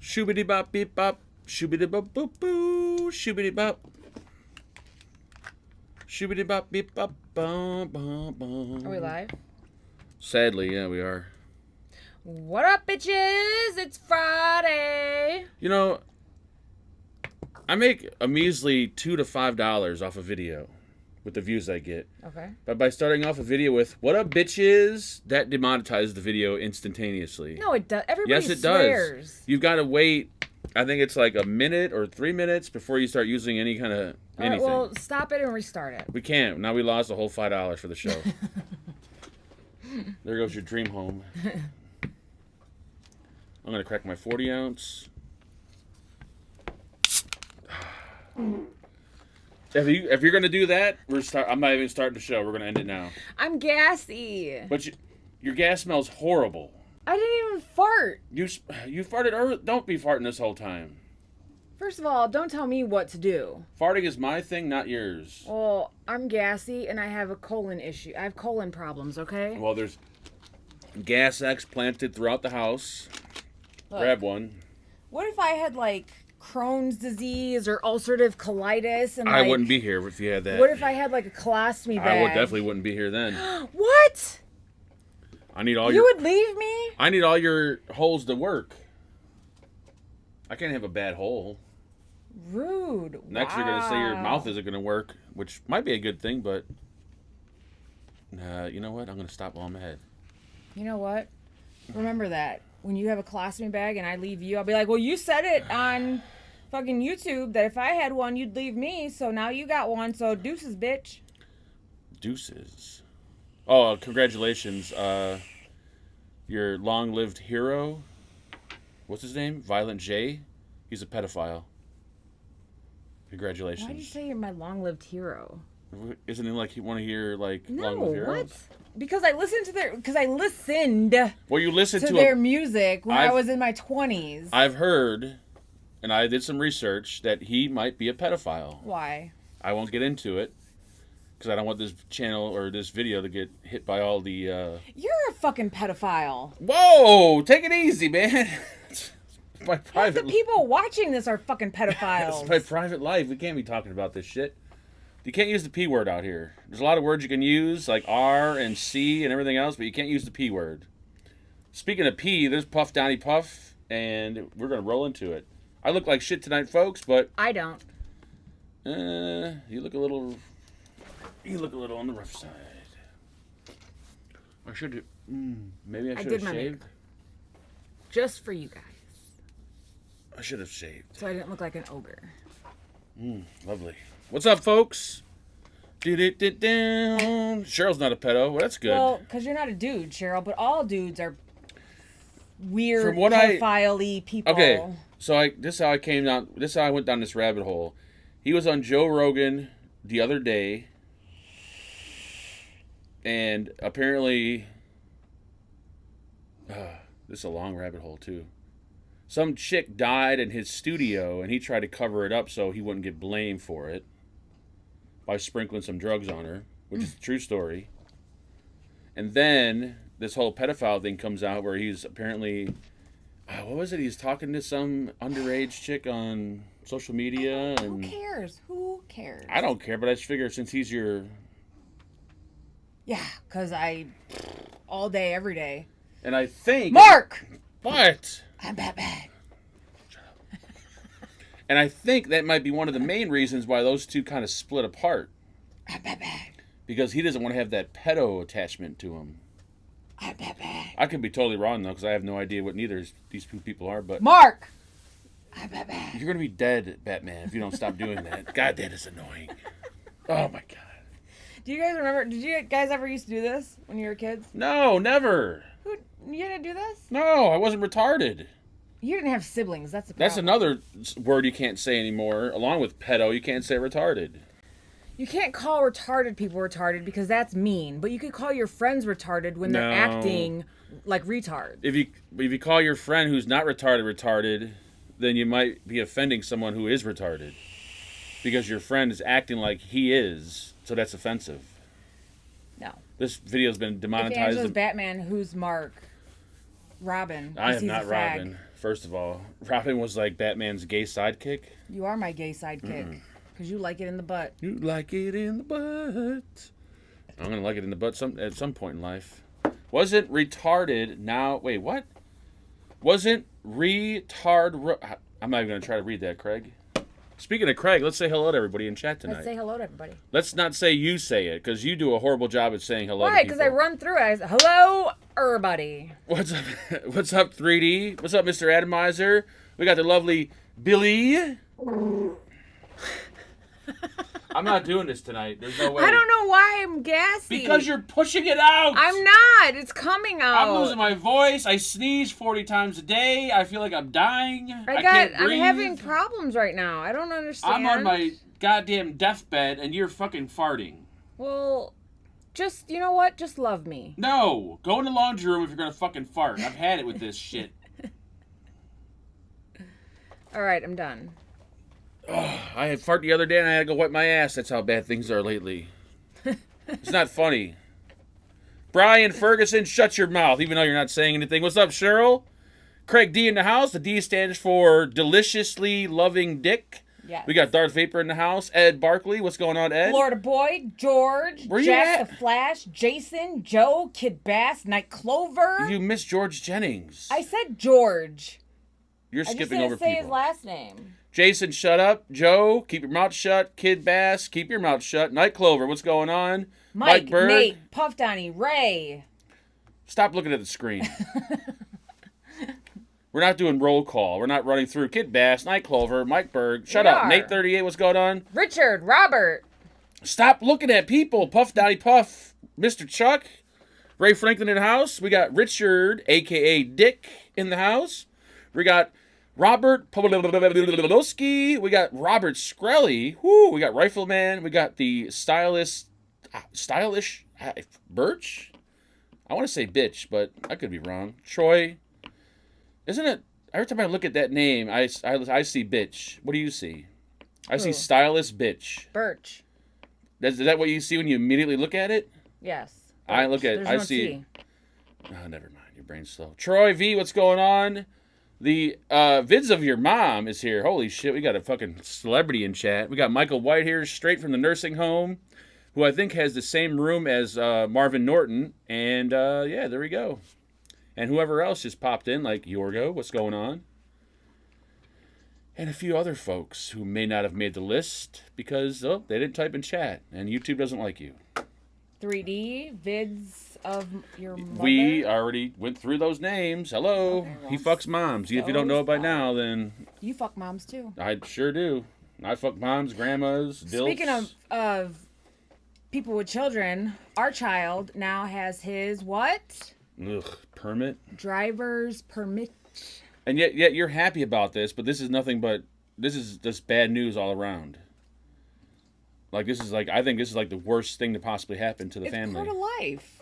Shoobity bop beep bop. Shoobity bop boop boo. Shoobity bop. Shoobity bop beep bop. Bum, bum, bum. Are we live? Sadly, yeah, we are. What up, bitches? It's Friday. You know, I make a measly $2 to $5 off a video with the views I get. Okay. But by starting off a video with "What up, bitches," that demonetizes the video instantaneously. No, it does. Everybody Yes, it swears. does. You've got to wait. I think it's like a minute or 3 minutes before you start using any kind of anything. All right, well, stop it and restart it. We can't. Now we lost a whole $5 for the show. There goes your dream home. I'm gonna crack my 40 ounce. If you're gonna do that, I'm not even starting the show. We're gonna end it now. I'm gassy. But your gas smells horrible. I didn't even fart. You farted early. Don't be farting this whole time. First of all, don't tell me what to do. Farting is my thing, not yours. Well, I'm gassy and I have a colon issue. I have colon problems, okay? Well, there's gas X planted throughout the house. Look, Grab one. what if I had, like, Crohn's disease or ulcerative colitis? And I like, wouldn't be here if you had that. What if I had, like, a colostomy bag? Definitely wouldn't be here then. What? I need all You would leave me? I need all your holes to work. I can't have a bad hole. Rude. Next, you're gonna say your mouth isn't gonna work, which might be a good thing, but you know what? I'm gonna stop while I'm ahead. You know what? Remember that. When you have a colostomy bag and I leave you, I'll be like, well, you said it on fucking YouTube that if I had one, you'd leave me, so now you got one, so deuces, bitch. Deuces. Oh, congratulations. Your long-lived hero, what's his name? Violent J? He's a pedophile. Congratulations. Why did you say you're my long-lived hero? Isn't it like you want to hear, like, No, long-lived heroes? what? Because I listened Well, you listened to to their music when I I've- was in my 20s. I've heard, and I did some research, that he might be a pedophile. Why? I won't get into it, because I don't want this channel or this video to get hit by all the... You're a fucking pedophile. Whoa! Take it easy, man. It's my Half private... the people watching this are fucking pedophiles. It's my private life. We can't be talking about this shit. You can't use the P word out here. There's a lot of words you can use, like R and C and everything else, but you can't use the P word. Speaking of P, there's Puff Donnie Puff, and we're going to roll into it. I look like shit tonight, folks, but... I don't. You look a little on the rough side. I should have... maybe I should did have my shaved. makeup. Just for you guys. I should have shaved. So I didn't look like an ogre. Lovely. What's up, folks? Cheryl's not a pedo. Well, that's good. Well, because you're not a dude, Cheryl, but all dudes are weird, From what pedophile-y people. Okay, so this is how I came down. This is how I went down this rabbit hole. He was on Joe Rogan the other day, and apparently, this is a long rabbit hole too. Some chick died in his studio, and he tried to cover it up so he wouldn't get blamed for it by sprinkling some drugs on her, which is a true story. And then this whole pedophile thing comes out where he's apparently, what was it? He's talking to some underage chick on social media. Who And cares? Who cares? I don't care, but I just figure since he's your... Yeah, because all day, every day. And I think... Mark! What? I'm Batman. And I think that might be one of the main reasons why those two kind of split apart. I'm Batman. Because he doesn't want to have that pedo attachment to him. I'm Batman. I could be totally wrong, though, because I have no idea what neither of these two people are, but... Mark! I'm Batman. You're going to be dead, Batman, if you don't stop doing that. God, that is annoying. Oh, my God. Do you guys remember, did you guys ever used to do this when you were kids? No, never. You didn't do this? No, I wasn't retarded. You didn't have siblings, that's the problem. That's another word you can't say anymore. Along with pedo, you can't say retarded. You can't call retarded people retarded because that's mean, but you could call your friends retarded when they're acting like retard. If you call your friend who's not retarded, then you might be offending someone who is retarded. Because your friend is acting like he is, so that's offensive. No. This video's been If demonetized. Angela's Batman, who's Mark? Robin. I 'cause am he's not a fag. Robin. First of all, Robin was like Batman's gay sidekick. You are my gay sidekick. Because you like it in the butt. You like it in the butt. I'm gonna like it in the butt at some point in life. Wasn't retarded. Now wait, what? Wasn't retard. I'm not even gonna try to read that, Craig. Speaking of Craig, let's say hello to everybody in chat tonight. Let's say hello to everybody. Let's not say you say it, because you do a horrible job at saying hello to Right, people. because I run through it. I say, hello, everybody. What's up? What's up, 3D? What's up, Mr. Atomizer? We got the lovely Billy. I'm not doing this tonight. There's no way. I don't know why I'm gassy. Because you're pushing it out. I'm not. It's coming out. I'm losing my voice. I sneeze 40 times a day. I feel like I'm dying. I can't breathe. I'm having problems right now. I don't understand. I'm on my goddamn deathbed and you're fucking farting. Well, just, you know what? Just love me. No. Go in the laundry room if you're going to fucking fart. I've had it with this shit. All right, I'm done. I had fart the other day and I had to go wipe my ass. That's how bad things are lately. It's not funny. Brian Ferguson, shut your mouth, even though you're not saying anything. What's up, Cheryl? Craig D in the house. The D stands for Deliciously Loving Dick. Yes. We got Darth Vapor in the house. Ed Barkley. What's going on, Ed? Florida Boy, George, Where you Jack at? the Flash, Jason, Joe, Kid Bass, Night Clover. You missed George Jennings. I said George. You're I just skipping didn't over say people. his last name. Jason, shut up. Joe, keep your mouth shut. Kid Bass, keep your mouth shut. Night Clover, what's going on? Mike, Berg. Nate, Puff Donnie, Ray. Stop looking at the screen. We're not doing roll call. We're not running through. Kid Bass, Night Clover, Mike Berg. Shut We up. are. Nate 38, what's going on? Richard, Robert. Stop looking at people. Puff Donnie Puff. Mr. Chuck. Ray Franklin in the house. We got Richard, a.k.a. Dick, in the house. We got Robert Pawlowski. We got Robert Skrelly. Woo. We got Rifleman. We got the stylish Birch. I want to say bitch, but I could be wrong. Troy. Isn't it? Every time I look at that name, I see bitch. What do you see? I see stylish bitch. Birch. Is that what you see when you immediately look at it? Yes. I look at. There's I no see. T. Oh, never mind. Your brain's slow. Troy V, what's going on? The vids of your mom is here. Holy shit, we got a fucking celebrity in chat. We got Michael White here, straight from the nursing home, who I think has the same room as Marvin Norton. And yeah, there we go. And whoever else just popped in, like Yorgo, what's going on? And a few other folks who may not have made the list because they didn't type in chat, and YouTube doesn't like you. 3D, vids of your mother. We already went through those names. Hello. Okay, well, He fucks moms. If you don't know it by now, then You fuck moms too. I sure do. I fuck moms, grandmas, dilts. Speaking of people with children, our child now has his what? Permit. Driver's permit. And yet you're happy about this, but this is nothing but this is just bad news all around. Like I think this is like the worst thing to possibly happen to the family. It's part of life.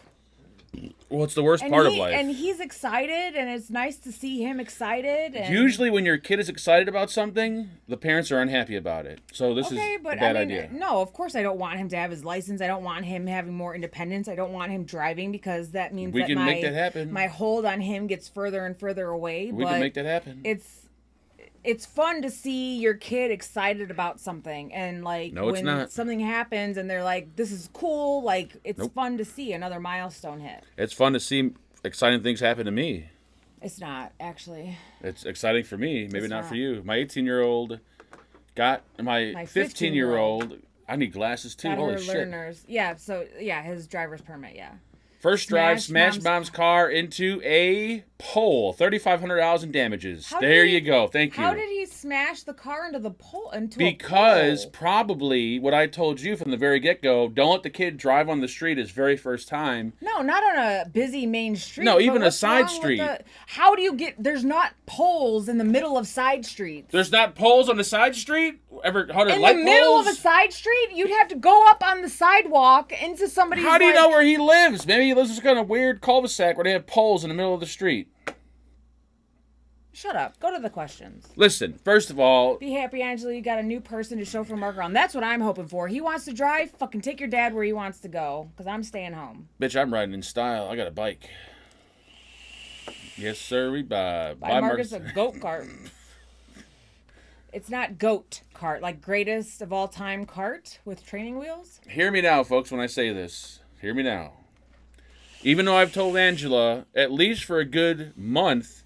Well, it's the worst part of life. And he's excited, and it's nice to see him excited. And... Usually, when your kid is excited about something, the parents are unhappy about it. So this is a bad idea. No, of course I don't want him to have his license. I don't want him having more independence. I don't want him driving because that means we can make that happen. My hold on him gets further and further away. We can make that happen. It's fun to see your kid excited about something, and like when something happens and they're like, "This is cool." Like it's fun to see another milestone hit. It's fun to see exciting things happen to me. It's not actually. It's exciting for me, maybe not for you. My 18-year-old got my 15-year-old. I need glasses too. Holy shit! Learners. Yeah. So yeah, his driver's permit. Yeah. First drive, smashed mom's car into a pole. $3,500 in damages. There you go. Thank you. How did he smash the car into the pole? Because probably what I told you from the very get-go, don't let the kid drive on the street his very first time. No, not on a busy main street. No, even a side street. How do you get... There's not poles in the middle of side streets. There's not poles on the side street? In the middle of a side street? You'd have to go up on the sidewalk into somebody's... How do you know where he lives? Maybe he lives in some kind of weird cul-de-sac where they have poles in the middle of the street. Shut up. Go to the questions. Listen, first of all... Be happy, Angela. You got a new person to chauffeur Mark around. That's what I'm hoping for. He wants to drive. Fucking take your dad where he wants to go. Because I'm staying home. Bitch, I'm riding in style. I got a bike. Yes, sir. We buy Marcus a goat cart. It's not goat cart, like greatest of all time cart with training wheels. Hear me now, folks, when I say this. Hear me now. Even though I've told Angela, at least for a good month,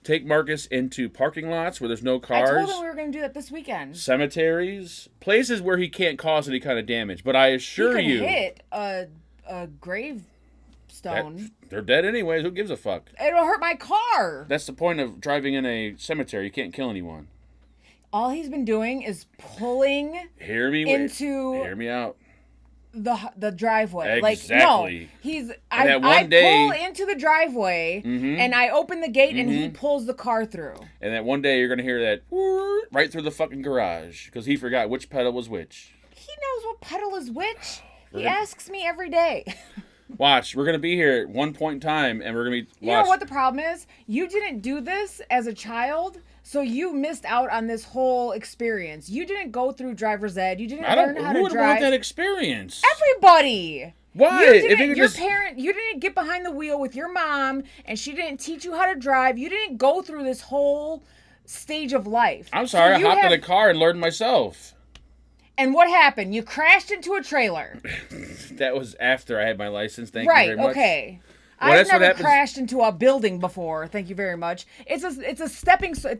take Marcus into parking lots where there's no cars. I told him we were going to do that this weekend. Cemeteries. Places where he can't cause any kind of damage. But I assure he you. can hit a gravestone. They're dead anyways. Who gives a fuck? It'll hurt my car. That's the point of driving in a cemetery. You can't kill anyone. All he's been doing is pulling Hear me out. The driveway. Exactly. I pull into the driveway and I open the gate and he pulls the car through. And that one day you're gonna hear that right through the fucking garage because he forgot which pedal was which. He knows what pedal is which. He asks me every day. Watch, we're gonna be here at one point in time and we're gonna be. You know what the problem is? You didn't do this as a child. So you missed out on this whole experience. You didn't go through driver's ed. You didn't learn how to Who would drive. want that experience? Everybody. Why? You didn't get behind the wheel with your mom, and she didn't teach you how to drive. You didn't go through this whole stage of life. I'm sorry. I hopped in a car and learned myself. And what happened? You crashed into a trailer. That was after I had my license. Thank you very much. Right. Okay. I've never crashed into a building before. Thank you very much. It's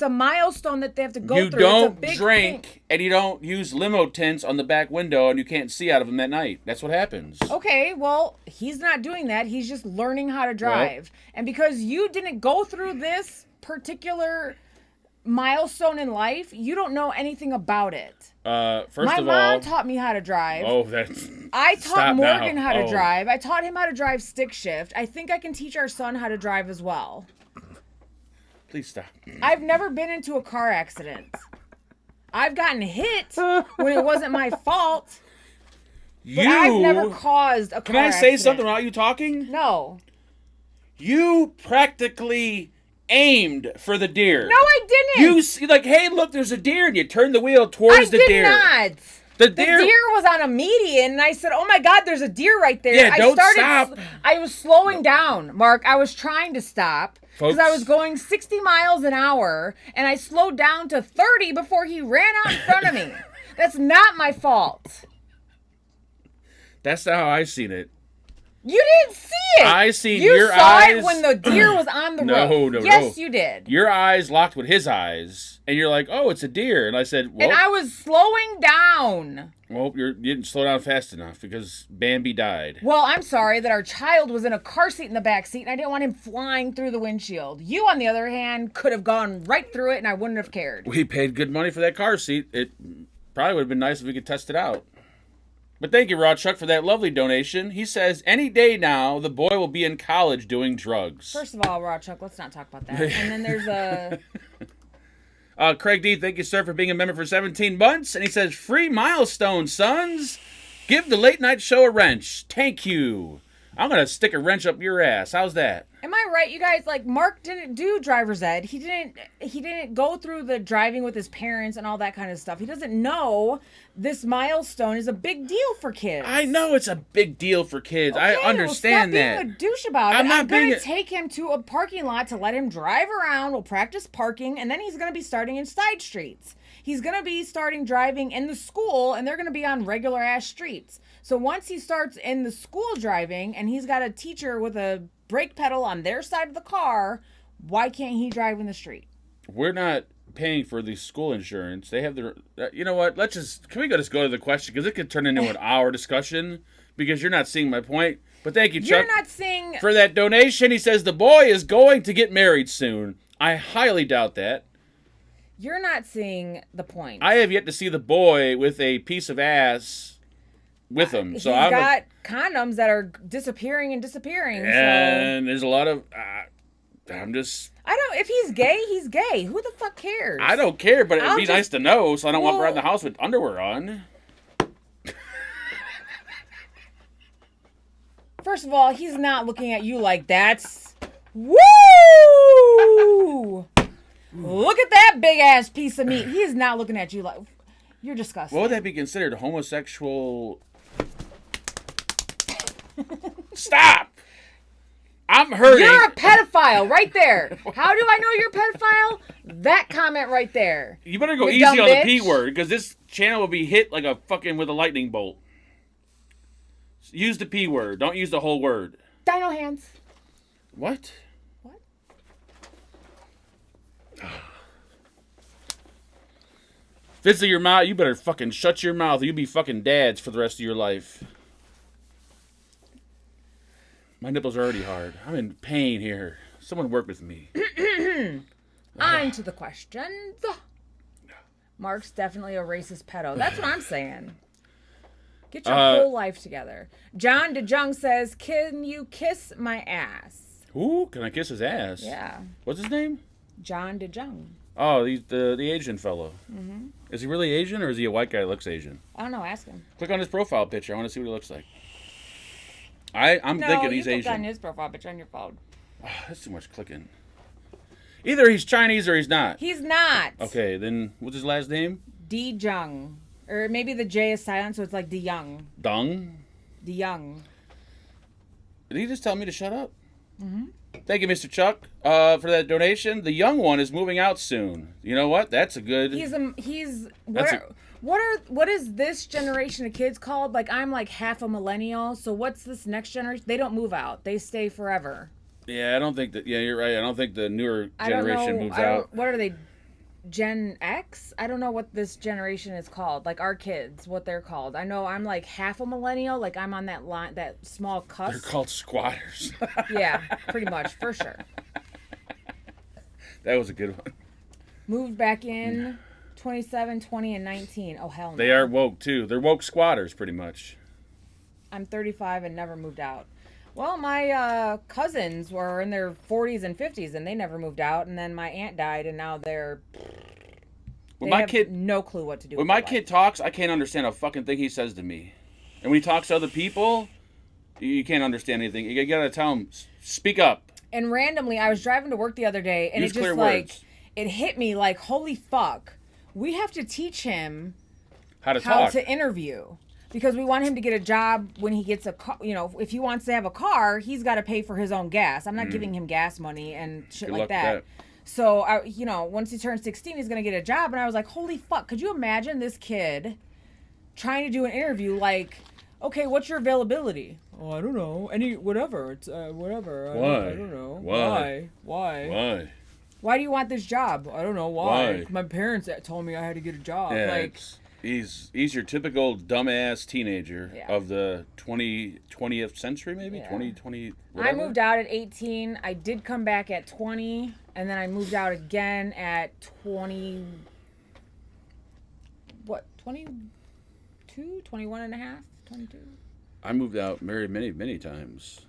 a milestone that they have to go through. You don't drink and you don't use limo tints on the back window and you can't see out of them at night. That's what happens. Okay, well, he's not doing that. He's just learning how to drive. And because you didn't go through this particular milestone in life, you don't know anything about it. My mom taught me how to drive. Oh, that's... I taught Morgan how to drive. I taught him how to drive stick shift. I think I can teach our son how to drive as well. Please stop. I've never been into a car accident. I've gotten hit when it wasn't my fault. But I've never caused a car accident. Can I say something without you talking? No. You practically aimed for the deer. No, I didn't. You like, hey, look, there's a deer, and you turned the wheel towards the deer. I did not. The deer was on a median, and I said, oh my God, there's a deer right there. Yeah, don't stop. I was slowing down, Mark. I was trying to stop because I was going 60 miles an hour, and I slowed down to 30 before he ran out in front of me. That's not my fault. That's not how I seen it. You didn't see it. I seen your eyes. You saw it when the deer was on the road. No. Yes, you did. Your eyes locked with his eyes, and you're like, "Oh, it's a deer." And I said, "Well," and I was slowing down. Well, you didn't slow down fast enough because Bambi died. Well, I'm sorry that our child was in a car seat in the back seat, and I didn't want him flying through the windshield. You, on the other hand, could have gone right through it, and I wouldn't have cared. We paid good money for that car seat. It probably would have been nice if we could test it out. But thank you, Rod Chuck, for that lovely donation. He says, any day now, the boy will be in college doing drugs. First of all, Rod Chuck, let's not talk about that. And then there's Craig D, thank you, sir, for being a member for 17 months. And he says, free milestone, sons. Give the late night show a wrench. Thank you. I'm going to stick a wrench up your ass. How's that? Am I right, you guys? Like, Mark didn't do driver's ed. He didn't go through the driving with his parents and all that kind of stuff. He doesn't know this milestone is a big deal for kids. I know it's a big deal for kids. Okay, I understand that. Stop being a douche about it. I'm going to take him to a parking lot to let him drive around. We'll practice parking, and then he's going to be starting in side streets. He's going to be starting driving in the school, and they're going to be on regular-ass streets. So once he starts in the school driving, and he's got a teacher with a brake pedal on their side of the car, why can't he drive in the street? We're not paying for the school insurance. They have their... you know what? Can we just go to the question? Because it could turn into an hour discussion, because you're not seeing my point. But thank you, Chuck. You're not seeing... For that donation, he says, the boy is going to get married soon. I highly doubt that. You're not seeing the point. I have yet to see the boy with a piece of ass with him. So He's got condoms that are disappearing. And there's a lot of... if he's gay, he's gay. Who the fuck cares? I don't care, but it'd be nice to know, so I don't walk around the house with underwear on. First of all, he's not looking at you like that's... Woo! Look at that big ass piece of meat. He is not looking at you like... You're disgusting. What would that be considered? Homosexual... Stop! I'm hurting. You're a pedophile right there. How do I know you're a pedophile? That comment right there. You better go You easy on dumb the bitch. P word, because this channel will be hit like a fucking with a lightning bolt. Use the P word. Don't use the whole word. Dino hands. What? What? Visit your mouth. You better fucking shut your mouth or you'll be fucking dads for the rest of your life. My nipples are already hard. I'm in pain here. Someone work with me. On to the questions. Mark's definitely a racist pedo. That's what I'm saying. Get your whole life together. John DeJong says, can you kiss my ass? Who? Can I kiss his ass? Yeah. What's his name? John DeJong. Oh, he's the Asian fellow. Mm-hmm. Is he really Asian or is he a white guy that looks Asian? I don't know. Ask him. Click on his profile picture. I want to see what he looks like. I'm thinking he's you Asian. click on his profile picture on your phone. Oh, that's too much clicking. Either he's Chinese or he's not. He's not. Okay, then what's his last name? DeJong. Or maybe the J is silent, so it's like DeYoung. Dung? DeYoung. Did he just tell me to shut up? Mm-hmm. Thank you, Mr. Chuck, for that donation. The young one is moving out soon. You know what? That's a good... What is this generation of kids called? Like, I'm like half a millennial, so what's this next generation? They don't move out. They stay forever. Yeah, I don't think that... Yeah, you're right. I don't think the newer generation moves out. What are they? Gen X? I don't know what this generation is called. Like, our kids, what they're called. I know I'm like half a millennial. Like, I'm on that line, that small cusp. They're called squatters. Yeah, pretty much, for sure. That was a good one. Moved back in 27, 20, and 19. Oh, hell no. They are woke, too. They're woke squatters, pretty much. I'm 35 and never moved out. Well, my cousins were in their 40s and 50s, and they never moved out. And then my aunt died, and now they have no clue what to do. When my kid talks, I can't understand a fucking thing he says to me. And when he talks to other people, you can't understand anything. You gotta tell him, speak up. And randomly, I was driving to work the other day, and Use it just words. It hit me like, holy fuck. We have to teach him how to interview. Because we want him to get a job when he gets a car. You know, if he wants to have a car, he's got to pay for his own gas. I'm not giving him gas money and shit Good like luck that. with that. So, once he turns 16, he's going to get a job. And I was like, holy fuck. Could you imagine this kid trying to do an interview like, okay, what's your availability? Oh, I don't know. Whatever. It's whatever. Why? I don't know. Why? Why? Why do you want this job? I don't know. Why? My parents told me I had to get a job. Yeah, like... He's your typical dumbass teenager of the 20th century, maybe? Yeah. 2020, I moved out at 18. I did come back at 20, and then I moved out again at 20... What? 22? 21 and a half? 22? I moved out married many times.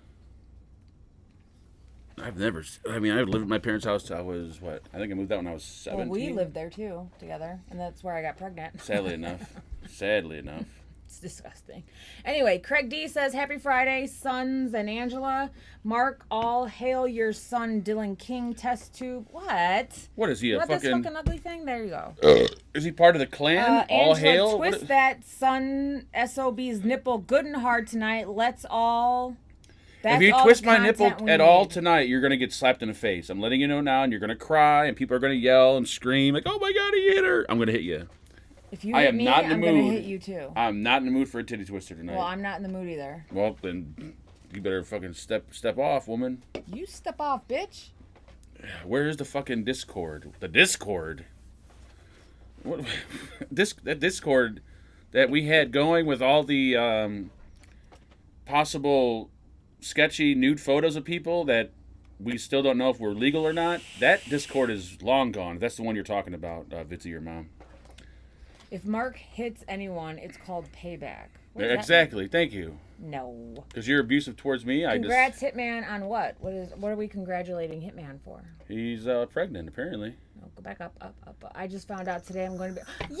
I've lived at my parents' house till I was, I think I moved out when I was 17. Well, we lived there, too, together, and that's where I got pregnant. Sadly enough. It's disgusting. Anyway, Craig D says, Happy Friday, sons and Angela. Mark, all hail your son, Dylan King, test tube. What? What is he, a this fucking ugly thing? There you go. Is he part of the clan? All Angela, hail? twist that son SOB's nipple good and hard tonight. Let's all... If you twist my nipple at all tonight, you're going to get slapped in the face. I'm letting you know now, and you're going to cry, and people are going to yell and scream, like, oh my God, he hit her. I'm going to hit you. If you hit me, I'm going to hit you too. I'm not in the mood for a titty twister tonight. Well, I'm not in the mood either. Well, then you better fucking step off, woman. You step off, bitch. Where is the fucking Discord? The Discord? What? That Discord that we had going with all the possible... sketchy nude photos of people that we still don't know if we're legal or not. That Discord is long gone. That's the one you're talking about, Vitzy, your mom. If Mark hits anyone, it's called payback. Exactly. Thank you. No. Because you're abusive towards me. Congrats, Hitman, on what? What are we congratulating Hitman for? He's pregnant, apparently. No, go back up. I just found out today I'm going to be... Yay!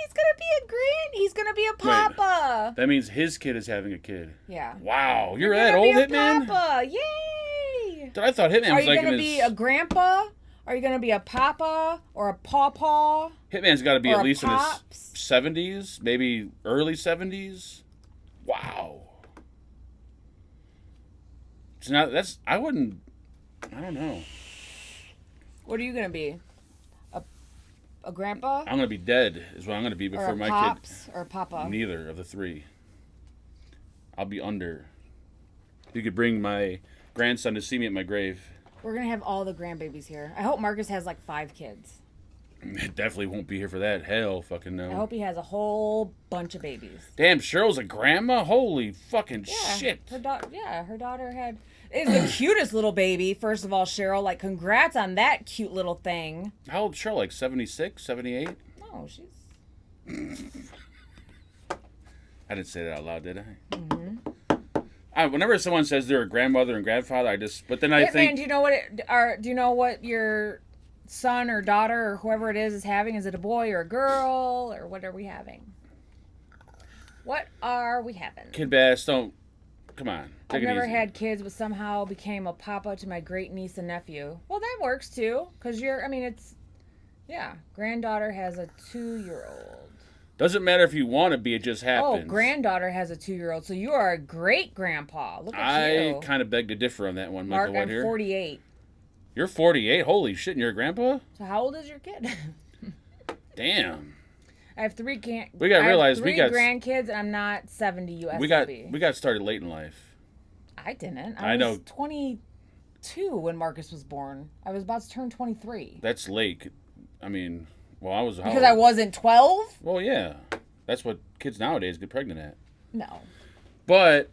He's going to be a grand... He's going to be a papa. Wait, that means his kid is having a kid. Yeah. Wow. You're that old, Hitman? Papa. Yay! I thought Hitman was like... Are you going to be a grandpa? Are you going to be a papa? Or a pawpaw? Hitman's got to be at least in his pops? 70s. Maybe early 70s. Wow. It's not. I wouldn't. I don't know. What are you gonna be? A grandpa? I'm gonna be dead. Is what I'm gonna be before my pops, kid. Or papa? Neither of the three. I'll be under. You could bring my grandson to see me at my grave. We're gonna have all the grandbabies here. I hope Marcus has like 5 kids. Definitely won't be here for that. Hell, fucking no. I hope he has a whole bunch of babies. Damn, Cheryl's a grandma. Holy fucking shit. Her daughter had. Is the cutest little baby. First of all, Cheryl, like, congrats on that cute little thing. How old is Cheryl? Like 76, 78? No, she's. I didn't say that out loud, did I? Mm-hmm. Whenever someone says they're a grandmother and grandfather, but then I think. Man, do you know what your son or daughter or whoever it is having? Is it a boy or a girl, or what are we having? What are we having? Kid Bass, don't. Come on. I've never had kids, but somehow became a papa to my great niece and nephew. Well, that works too, because granddaughter has a 2-year-old. Doesn't matter if you want to be, it just happens. Oh, granddaughter has a 2-year-old, so you are a great grandpa. Look at you. I kind of beg to differ on that one, Mark, Michael. I'm 48. You're 48? Holy shit, and you're a grandpa? So how old is your kid? Damn. I have 3 we got realized we got grandkids, and I'm not 70 USD. We got started late in life. I didn't. I know. 22 when Marcus was born. I was about to turn 23. That's late. I mean, well, I was because I wasn't 12. Well, yeah, that's what kids nowadays get pregnant at. No. But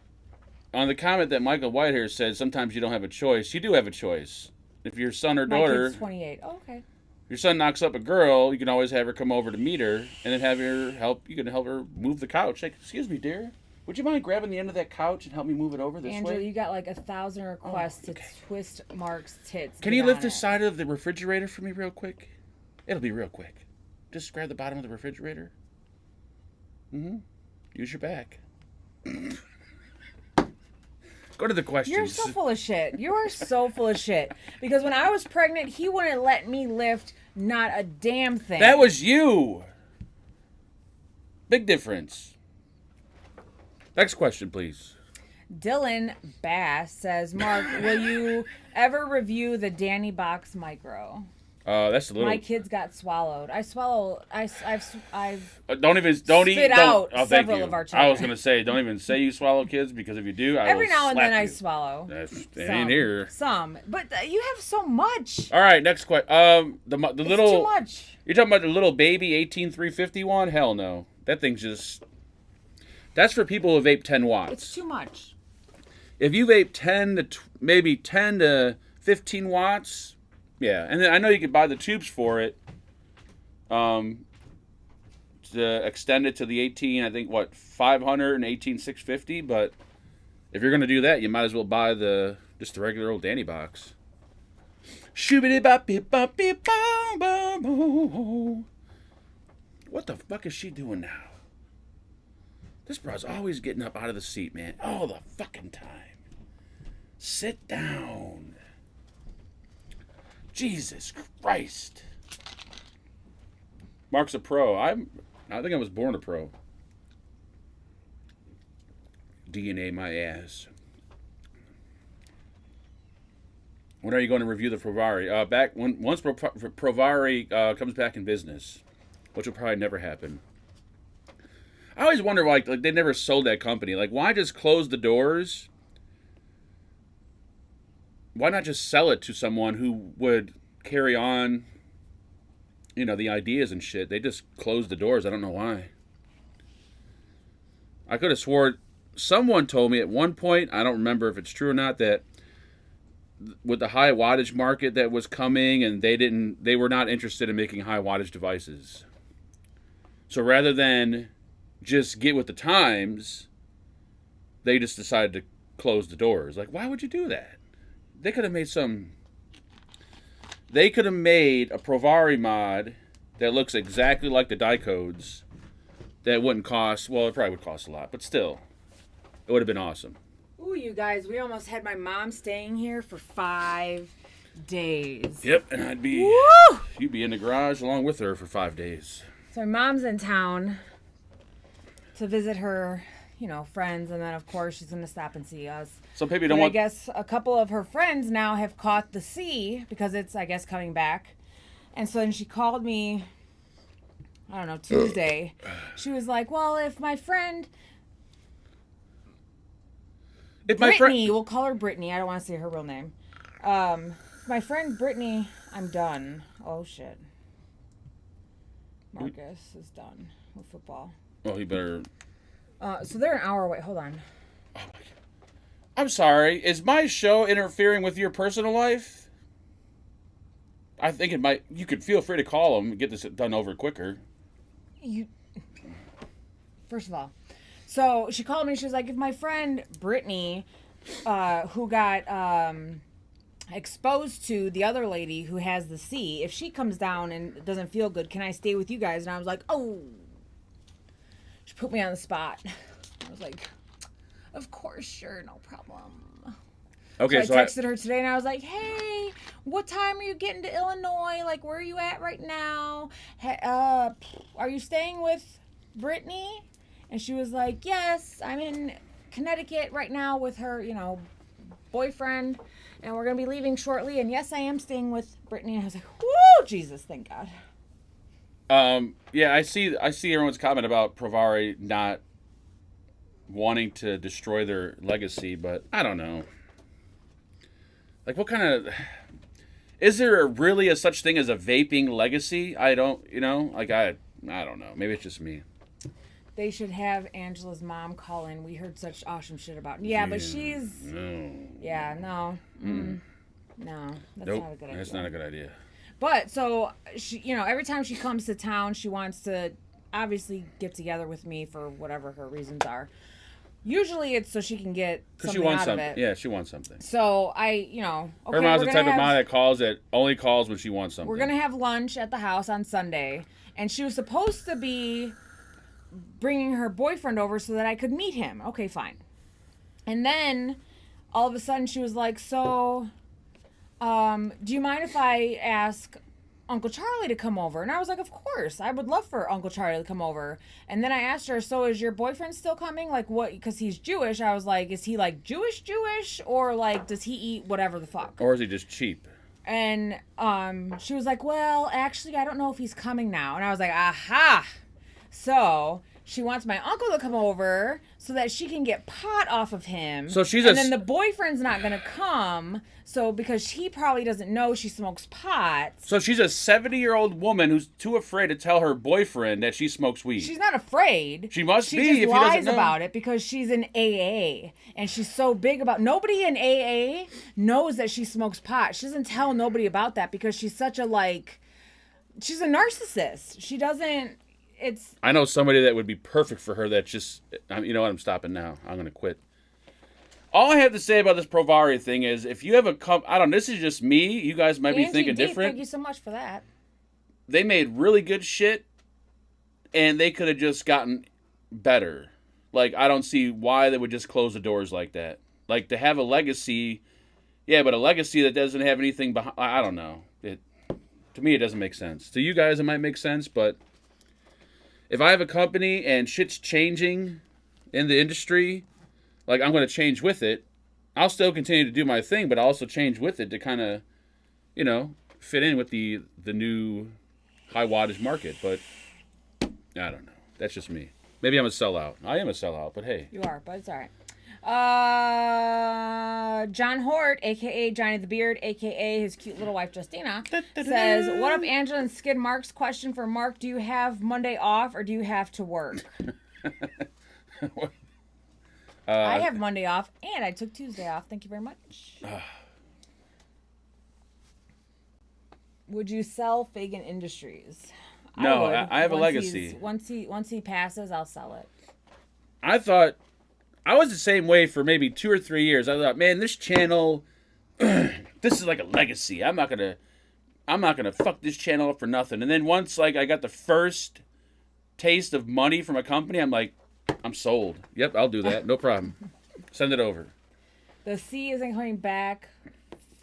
on the comment that Michael Whitehair said, sometimes you don't have a choice. You do have a choice. If your son or daughter, my kid's 28. Oh, okay. Your son knocks up a girl, you can always have her come over to meet her, and then have her help. You can help her move the couch. Like, excuse me, dear, would you mind grabbing the end of that couch and help me move it over this Angela, way? you got like 1,000 requests to twist Mark's tits. Can you lift the side of the refrigerator for me real quick? It'll be real quick. Just grab the bottom of the refrigerator. Mm-hmm. Use your back. Go to the questions. You're so full of shit. You are so full of shit. Because when I was pregnant, he wouldn't let me lift not a damn thing. That was you. Big difference. Next question, please. Dylan Bass says, Mark, will you ever review the Danny Box Micro? That's a little. My kids got swallowed. I've don't spit out oh, several of our children. I was gonna say, don't even say you swallow kids, because if you do, every now and then you. I swallow. It ain't here. Some, but you have so much. All right, next question. The little. It's too much. You're talking about the little baby 18351? Hell no. That thing's just. That's for people who vape 10 watts. It's too much. If you vape 10 to 15 watts. Yeah, and then I know you could buy the tubes for it, to extend it to the 18. I think 500 and 18650. But if you're gonna do that, you might as well buy just the regular old Danny box. What the fuck is she doing now? This bro's always getting up out of the seat, man. All the fucking time. Sit down. Jesus Christ. Mark's a pro. I think I was born a pro. DNA my ass. When are you going to review the Provari? Once Provari comes back in business, which will probably never happen. I always wonder why like they never sold that company. Like, why just close the doors? Why not just sell it to someone who would carry on, the ideas and shit? They just closed the doors. I don't know why. I could have swore someone told me at one point, I don't remember if it's true or not, that with the high wattage market that was coming, and they were not interested in making high wattage devices. So rather than just get with the times, they just decided to close the doors. Like, why would you do that? They could have made a Provari mod that looks exactly like the dicodes that wouldn't cost, well, it probably would cost a lot, but still, it would have been awesome. Ooh, you guys, we almost had my mom staying here for 5 days. Yep, and you'd be in the garage along with her for 5 days. So my mom's in town to visit her friends, and then of course she's gonna stop and see us. Some people But don't I want. guess a couple of her friends now have caught the C because it's, I guess, coming back. And so then she called me, I don't know, Tuesday. She was like, well, if my friend Brittany, we'll call her Brittany. I don't want to say her real name. My friend Brittany, I'm done. Oh, shit. Marcus is done with football. Well, he better. So they're an hour away. Hold on. Oh my God. I'm sorry. Is my show interfering with your personal life? I think it might. You could feel free to call them and get this done over quicker. First of all, so she called me. She was like, if my friend Brittany, who got exposed to the other lady who has the C, if she comes down and doesn't feel good, can I stay with you guys? And I was like, oh. She put me on the spot. I was like, of course, sure, no problem. Okay, so I texted her today and I was like, hey, what time are you getting to Illinois? Like, where are you at right now? Are you staying with Brittany? And she was like, yes, I'm in Connecticut right now with her, boyfriend. And we're going to be leaving shortly. And yes, I am staying with Brittany. And I was like, whoo, Jesus, thank God. Yeah, I see everyone's comment about Provari not wanting to destroy their legacy, but I don't know. Like, what kind of... Is there really a such thing as a vaping legacy? I don't, I don't know. Maybe it's just me. They should have Angela's mom call in. We heard such awesome shit about... Yeah, but she's... No. Yeah, no. No, that's Nope, not a good idea. that's not a good idea. But, so, she, every time she comes to town, she wants to obviously get together with me for whatever her reasons are. Usually it's so she can get something out of it. Yeah, she wants something. So, okay, her mom's the type of mom that only calls when she wants something. We're going to have lunch at the house on Sunday. And she was supposed to be bringing her boyfriend over so that I could meet him. Okay, fine. And then, all of a sudden, she was like, so... do you mind if I ask Uncle Charlie to come over? And I was like, of course. I would love for Uncle Charlie to come over. And then I asked her, so is your boyfriend still coming? Like, what? Because he's Jewish. I was like, is he, like, Jewish? Or, like, does he eat whatever the fuck? Or is he just cheap? And she was like, well, actually, I don't know if he's coming now. And I was like, aha! So... She wants my uncle to come over so that she can get pot off of him. So she's and then the boyfriend's not going to come. So because he probably doesn't know she smokes pot. So she's a 70-year-old woman who's too afraid to tell her boyfriend that she smokes weed. She's not afraid. She must be if he doesn't know. She lies about it because she's in AA. And she's so big about... Nobody in AA knows that she smokes pot. She doesn't tell nobody about that because she's such a, like... She's a narcissist. She doesn't... I know somebody that would be perfect for her. That just, you know what? I'm stopping now. I'm going to quit. All I have to say about this Provari thing is, if you have I don't know, this is just me. You guys might be thinking different. Thank you so much for that. They made really good shit, and they could have just gotten better. Like, I don't see why they would just close the doors like that. Like, to have a legacy, yeah, but a legacy that doesn't have anything behind, I don't know. To me, it doesn't make sense. To you guys, it might make sense, but... If I have a company and shit's changing in the industry, like I'm going to change with it, I'll still continue to do my thing, but I'll also change with it to kind of, fit in with the new high wattage market. But I don't know. That's just me. Maybe I'm a sellout. I am a sellout, but hey. You are, but it's all right. John Hort, a.k.a. Johnny the Beard, a.k.a. his cute little wife, Justina, says, what up, Angela and Skid? Mark's question for Mark, do you have Monday off or do you have to work? I have Monday off, and I took Tuesday off. Thank you very much. Would you sell Fagan Industries? No, I have a legacy. Once he passes, I'll sell it. I was the same way for maybe 2 or 3 years. I thought, man, this channel, this is like a legacy. I'm not gonna fuck this channel up for nothing. And then once I got the first taste of money from a company, I'm like, I'm sold. Yep, I'll do that. No problem. Send it over. The C isn't coming back.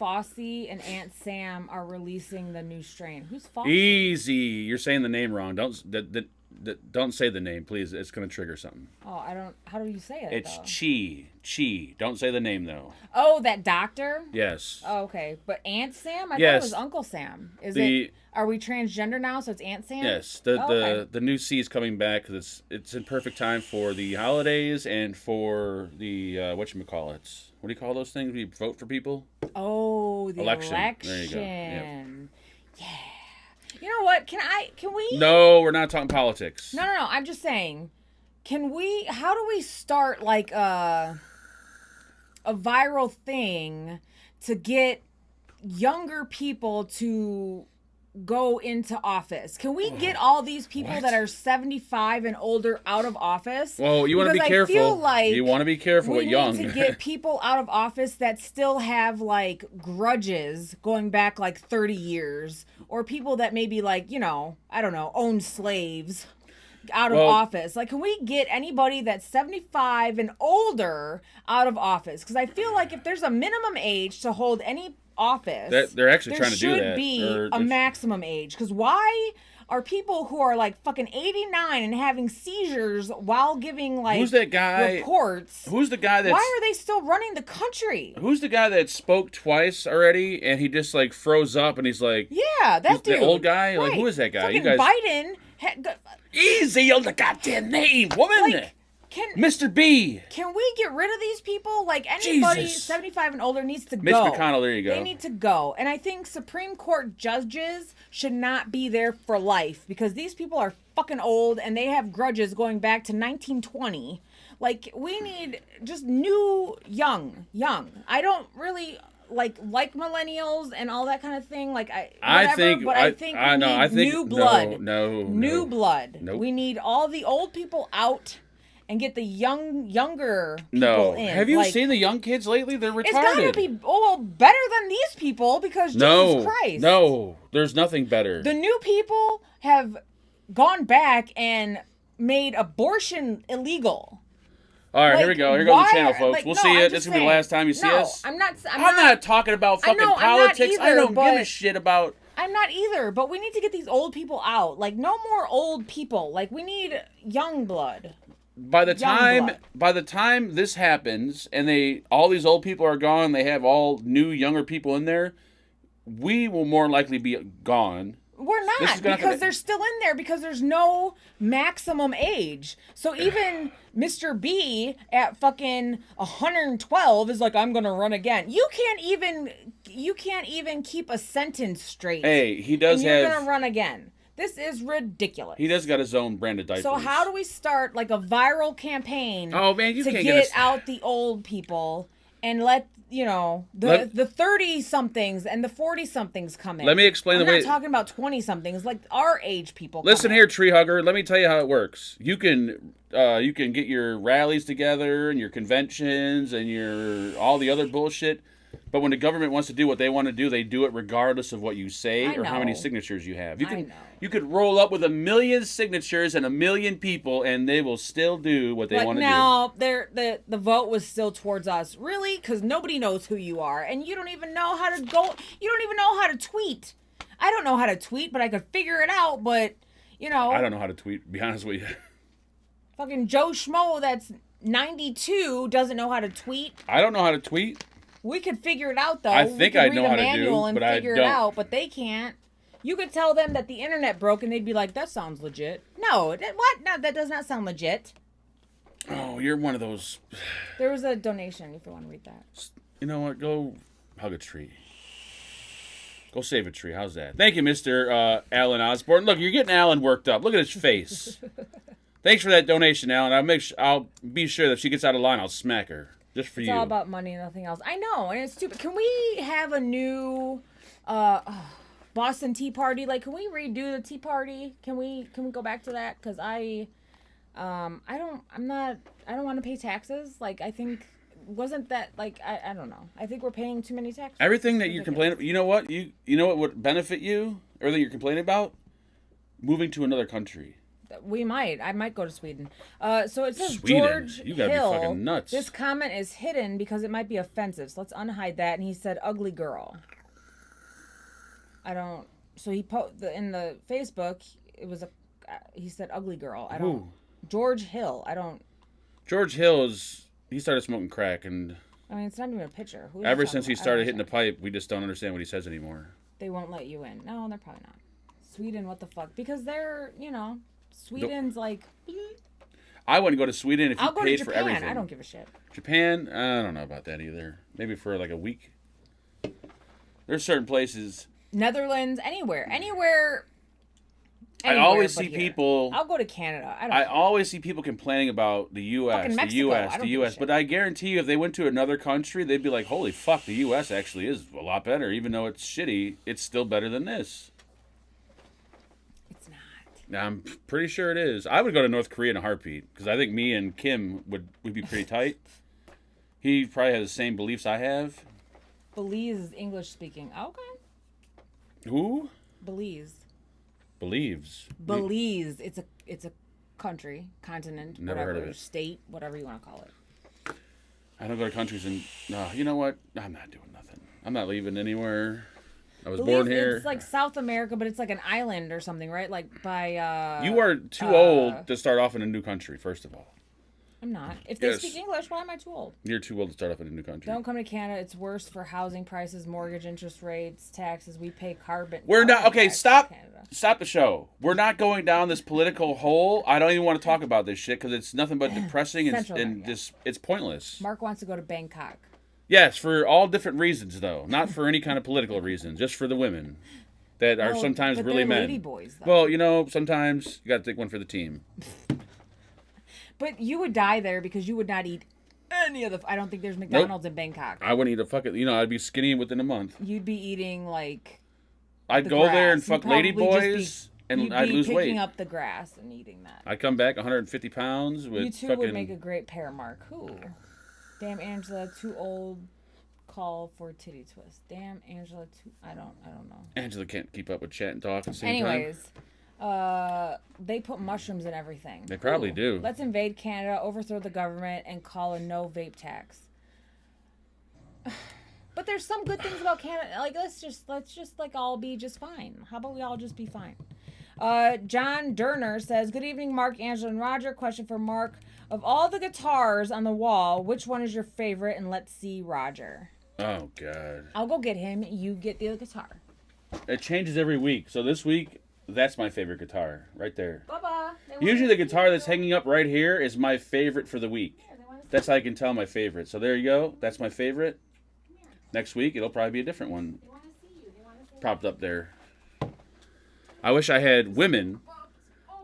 Fossey and Aunt Sam are releasing the new strain. Who's Fossey? Easy. You're saying the name wrong. Don't say the name, please. It's going to trigger something. Oh, I don't. How do you say it? It's though? Chi. Don't say the name though. Oh, that doctor. Yes. Oh, okay, but Aunt Sam. I thought Yes. it was Uncle Sam. Is it? Are we transgender now? So it's Aunt Sam. Yes. Okay. The new C is coming back because it's in perfect time for the holidays and for the whatchamacallits. What do you call those things? We vote for people. Oh, the election. There you go. Yep. Yeah. You know what? Can we? No, we're not talking politics. No. I'm just saying. How do we start like a viral thing to get younger people to go into office? Can we get all these people that are 75 and older out of office? Well, you want to be careful. I feel like you want to be careful with young. We need to get people out of office that still have like grudges going back like 30 years, or people that maybe like, I don't know, own slaves out of office. Like, can we get anybody that's 75 and older out of office? Because I feel like if there's a minimum age to hold any office, they're actually trying to do that. There should be a maximum age. Because why are people who are like fucking 89 and having seizures while giving like who's that guy reports? Who's the guy that's why are they still running the country? Who's the guy that spoke twice already and he just like froze up and he's like, yeah, that dude, the old guy. Right. Like, who is that guy? Fucking You guys, Biden. Easy on the goddamn name, woman. Like, Mr. B. Can we get rid of these people? Like, anybody Jesus. 75 and older needs to Mitch go. McConnell, there you go. They need to go. And I think Supreme Court judges should not be there for life because these people are fucking old and they have grudges going back to 1920. Like, we need just new, young. I don't really like millennials and all that kind of thing. Like, I think we need new blood. No. Blood. Nope. We need all the old people out and get the younger people in. Have you seen the young kids lately? They're retarded. It's gotta be better than these people because Jesus Christ. No, there's nothing better. The new people have gone back and made abortion illegal. All right, here we go. Here goes the channel, folks. We'll see you. This is gonna be the last time you see us. I'm not talking about fucking politics. I don't give a shit about. I'm not either, but we need to get these old people out. Like, no more old people. Like, we need young blood. By the time this happens and all these old people are gone, they have all new younger people in there, we will more likely be gone. We're not, because they're still in there because there's no maximum age. So even Mr. B at fucking 112 is like, I'm gonna run again. You can't even keep a sentence straight. Hey, he does and you're gonna run again. This is ridiculous. He does got his own brand of diapers. So how do we start like a viral campaign to get out the old people and let the 30-somethings and the 40-somethings come in? Let me explain the way. I'm not talking about 20-somethings, like our age people. Listen here, tree hugger. Let me tell you how it works. You can get your rallies together and your conventions and all the other bullshit. But when the government wants to do what they want to do, they do it regardless of what you say or how many signatures you have. You could roll up with 1 million signatures and 1 million people, and they will still do what they want to do. Now, the vote was still towards us, really, because nobody knows who you are, and you don't even know how to go. You don't even know how to tweet. I don't know how to tweet, but I could figure it out. But I don't know how to tweet. To be honest with you. Fucking Joe Schmo that's 92 doesn't know how to tweet. I don't know how to tweet. We could figure it out, though. I think I know how to do, but I don't. Figure it out, but they can't. You could tell them that the internet broke, and they'd be like, "That sounds legit." No, what? No, that does not sound legit. Oh, you're one of those. There was a donation. If you want to read that. You know what? Go hug a tree. Go save a tree. How's that? Thank you, Mr. Alan Osborne. Look, you're getting Alan worked up. Look at his face. Thanks for that donation, Alan. I'll be sure that if she gets out of line, I'll smack her. Just for you. It's all about money and nothing else. I know, and it's stupid. Can we have a new Boston Tea Party? Like, can we redo the Tea Party? Can we go back to that? Because I don't want to pay taxes. Like, I think wasn't that like I don't know. I think we're paying too many taxes. Everything that you're complaining. You know what? You know what would benefit you? Everything you're complaining about? Moving to another country. I might go to Sweden. So it says Sweden. George You gotta Hill. be fucking nuts. This comment is hidden because it might be offensive. So let's unhide that. And he said, "Ugly girl." I don't. So he in the Facebook. It was he said ugly girl. I Who? don't. George Hill. I don't. George Hill he started smoking crack, and I mean, it's not even a picture. Who ever since he started hitting the pipe, we just don't understand what he says anymore. They won't let you in. No, they're probably not. Sweden, what the fuck? Because they're, Sweden's like. I wouldn't go to Sweden if I'll you go paid to for Japan. everything. I don't give a shit. Japan, I don't know about that either. Maybe for like a week. There's certain places. Netherlands, anywhere. I always see here. people. I'll go to Canada. I always see people complaining about the U.S., Fucking the Mexico. U.S., I don't the give a U.S. shit. But I guarantee you, if they went to another country, they'd be like, "Holy fuck, the U.S. actually is a lot better. Even though it's shitty, it's still better than this." It's not. I'm pretty sure it is. I would go to North Korea in a heartbeat because I think me and Kim would be pretty tight. He probably has the same beliefs I have. Belize is English speaking. Okay. Who? Belize. Believes. Belize. It's a country, continent, Never whatever, heard of it. state, whatever you want to call it. I don't go to countries and you know what? I'm not doing nothing. I'm not leaving anywhere. I was Belize, born here. It's like South America, but it's like an island or something, right? Like by. You are too old to start off in a new country. First of all, I'm not. If they Yes. speak English, why am I too old? you're too old to start off in a new country. Don't come to Canada. It's worse for housing prices, mortgage interest rates, taxes. We pay carbon. We're not carbon okay. tax in Stop. Canada. Stop the show. We're not going down this political hole. I don't even want to talk about this shit because it's nothing but depressing Central and America. just it's pointless. Mark wants to go to Bangkok. Yes, for all different reasons though, not for any kind of political reason, just for the women that are Well, sometimes but really they're men. ladyboys, though. Well, sometimes you got to take one for the team. But you would die there because you would not eat any of the. I don't think there's McDonald's in Bangkok. I wouldn't eat a fucking. I'd be skinny within a month. You'd be eating like. I'd the go there and grass. fuck You'd probably ladyboys, just and you'd I'd be lose weight. picking up the grass and eating that. I'd come back 150 pounds with You two fucking. would make a great pair, Mark. Who? Damn, Angela, too old. Call for titty twist. Damn, Angela, too. I don't know. Angela can't keep up with chat and talk at the same time. Anyways, they put mushrooms in everything. They probably do. Let's invade Canada, overthrow the government, and call a no vape tax. But there's some good things about Canada. Like let's just like all be just fine. How about we all just be fine? John Durner says, "Good evening, Mark, Angela, and Roger. Question for Mark: of all the guitars on the wall, which one is your favorite? And let's see, Roger." Oh God. I'll go get him. You get the guitar. It changes every week. So this week, that's my favorite guitar right there. Bubba. Usually the guitar that's hanging up right here is my favorite for the week. That's how I can tell my favorite. So there you go. That's my favorite. Next week, it'll probably be a different one. Propped up there. I wish I had women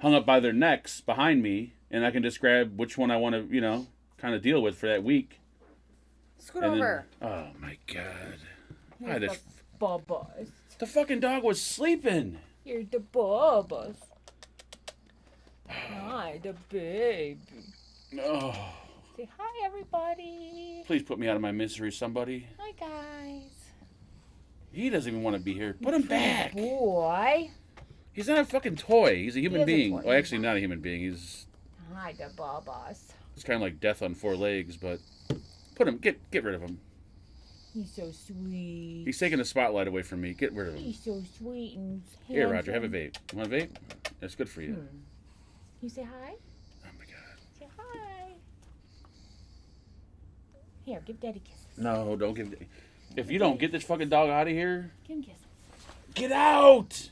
hung up by their necks behind me, and I can just grab which one I want to, kind of deal with for that week. Scoot And then- over. oh my God. Why Here's this? the Bubbas. The fucking dog was sleeping. Here's the Bubbas. Hi, the baby. Oh, Say hi, everybody. please put me out of my misery, somebody. Hi, guys. He doesn't even want to be here. Put him back. Boy. He's not a fucking toy. He's a human is a being. toy. Well, actually, not a human being. He's Hi, the Bubbas. kind of like death on four legs, but put him. Get rid of him. He's so sweet. He's taking the spotlight away from me. Get rid of him. He's so sweet and Here, Roger, have a handsome. vape. You want a vape? That's good for you. You say hi? Oh my God. Say hi. Here, give Daddy kisses. No, don't give. If you don't get this fucking dog out of here, Give him kisses. get out.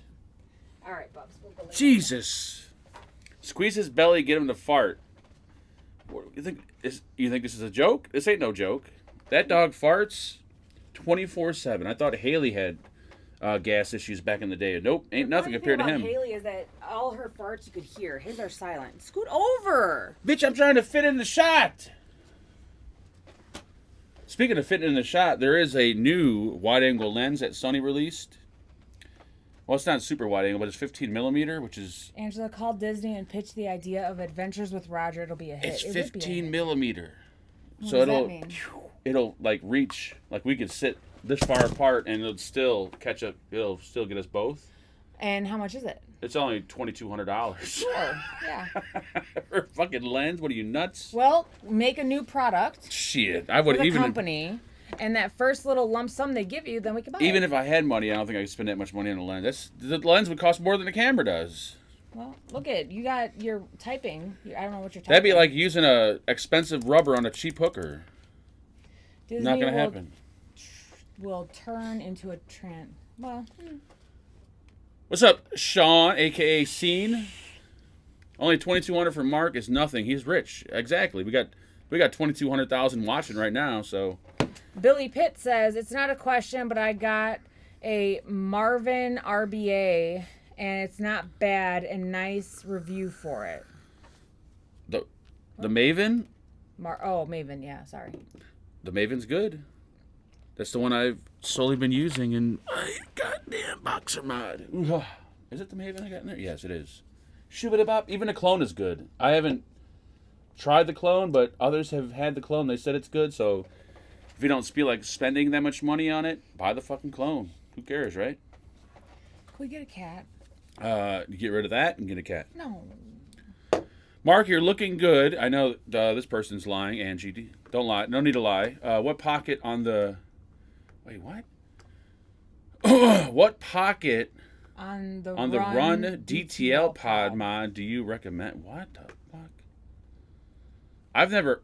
All right, Bubs. We'll go later. Jesus. Squeeze his belly, get him to fart. What, you think this is a joke? This ain't no joke. That dog farts 24/7. I thought Haley had gas issues back in the day. Nope, ain't nothing compared to him. Haley is that all her farts you could hear. His are silent. Scoot over. Bitch, I'm trying to fit in the shot. Speaking of fitting in the shot, there is a new wide-angle lens that Sony released. Well, it's not super wide angle, but it's 15 millimeter, which is Angela, call Disney and pitch the idea of Adventures with Roger. It'll be a hit. it's It would be a 15 hit. millimeter. What So does that it'll mean? it'll like reach, like we could sit this far apart and it'll still catch up. It'll still get us both. And how much is it? It's only $2,200 Sure. Yeah. for a fucking lens. What are you, nuts? Well, make a new product Shit, I for would the even company, and that first little lump sum they give you, then we can buy even it. if I had money, I don't think I could spend that much money on a lens. The lens would cost more than the camera does. Well, look at you got your typing. I don't know what you're typing. That'd be like using a expensive rubber on a cheap hooker. Disney Not gonna happen. Will turn into a trend. Well. What's up, Sean, aka Scene? Only 2,200 for Mark is nothing. He's rich. Exactly. We got 2,200,000 watching right now. So. Billy Pitt says it's not a question, but I got a Marvin RBA. And it's not bad, and nice review for it. The Maven? Maven, yeah, sorry. The Maven's good. That's the one I've solely been using in my goddamn boxer mod. Is it the Maven I got in there? Yes, it is. Shoo-ba-da-bop. Even the clone is good. I haven't tried the clone, but others have had the clone. They said it's good, so if you don't feel like spending that much money on it, buy the fucking clone. Who cares, right? Can we get a cat? You get rid of that and get a cat. No. Mark, you're looking good. I know this person's lying. Angie, don't lie. No need to lie. What pocket on the... Wait, what? What pocket on the Run DTL pod mod do you recommend? What the fuck? I've never...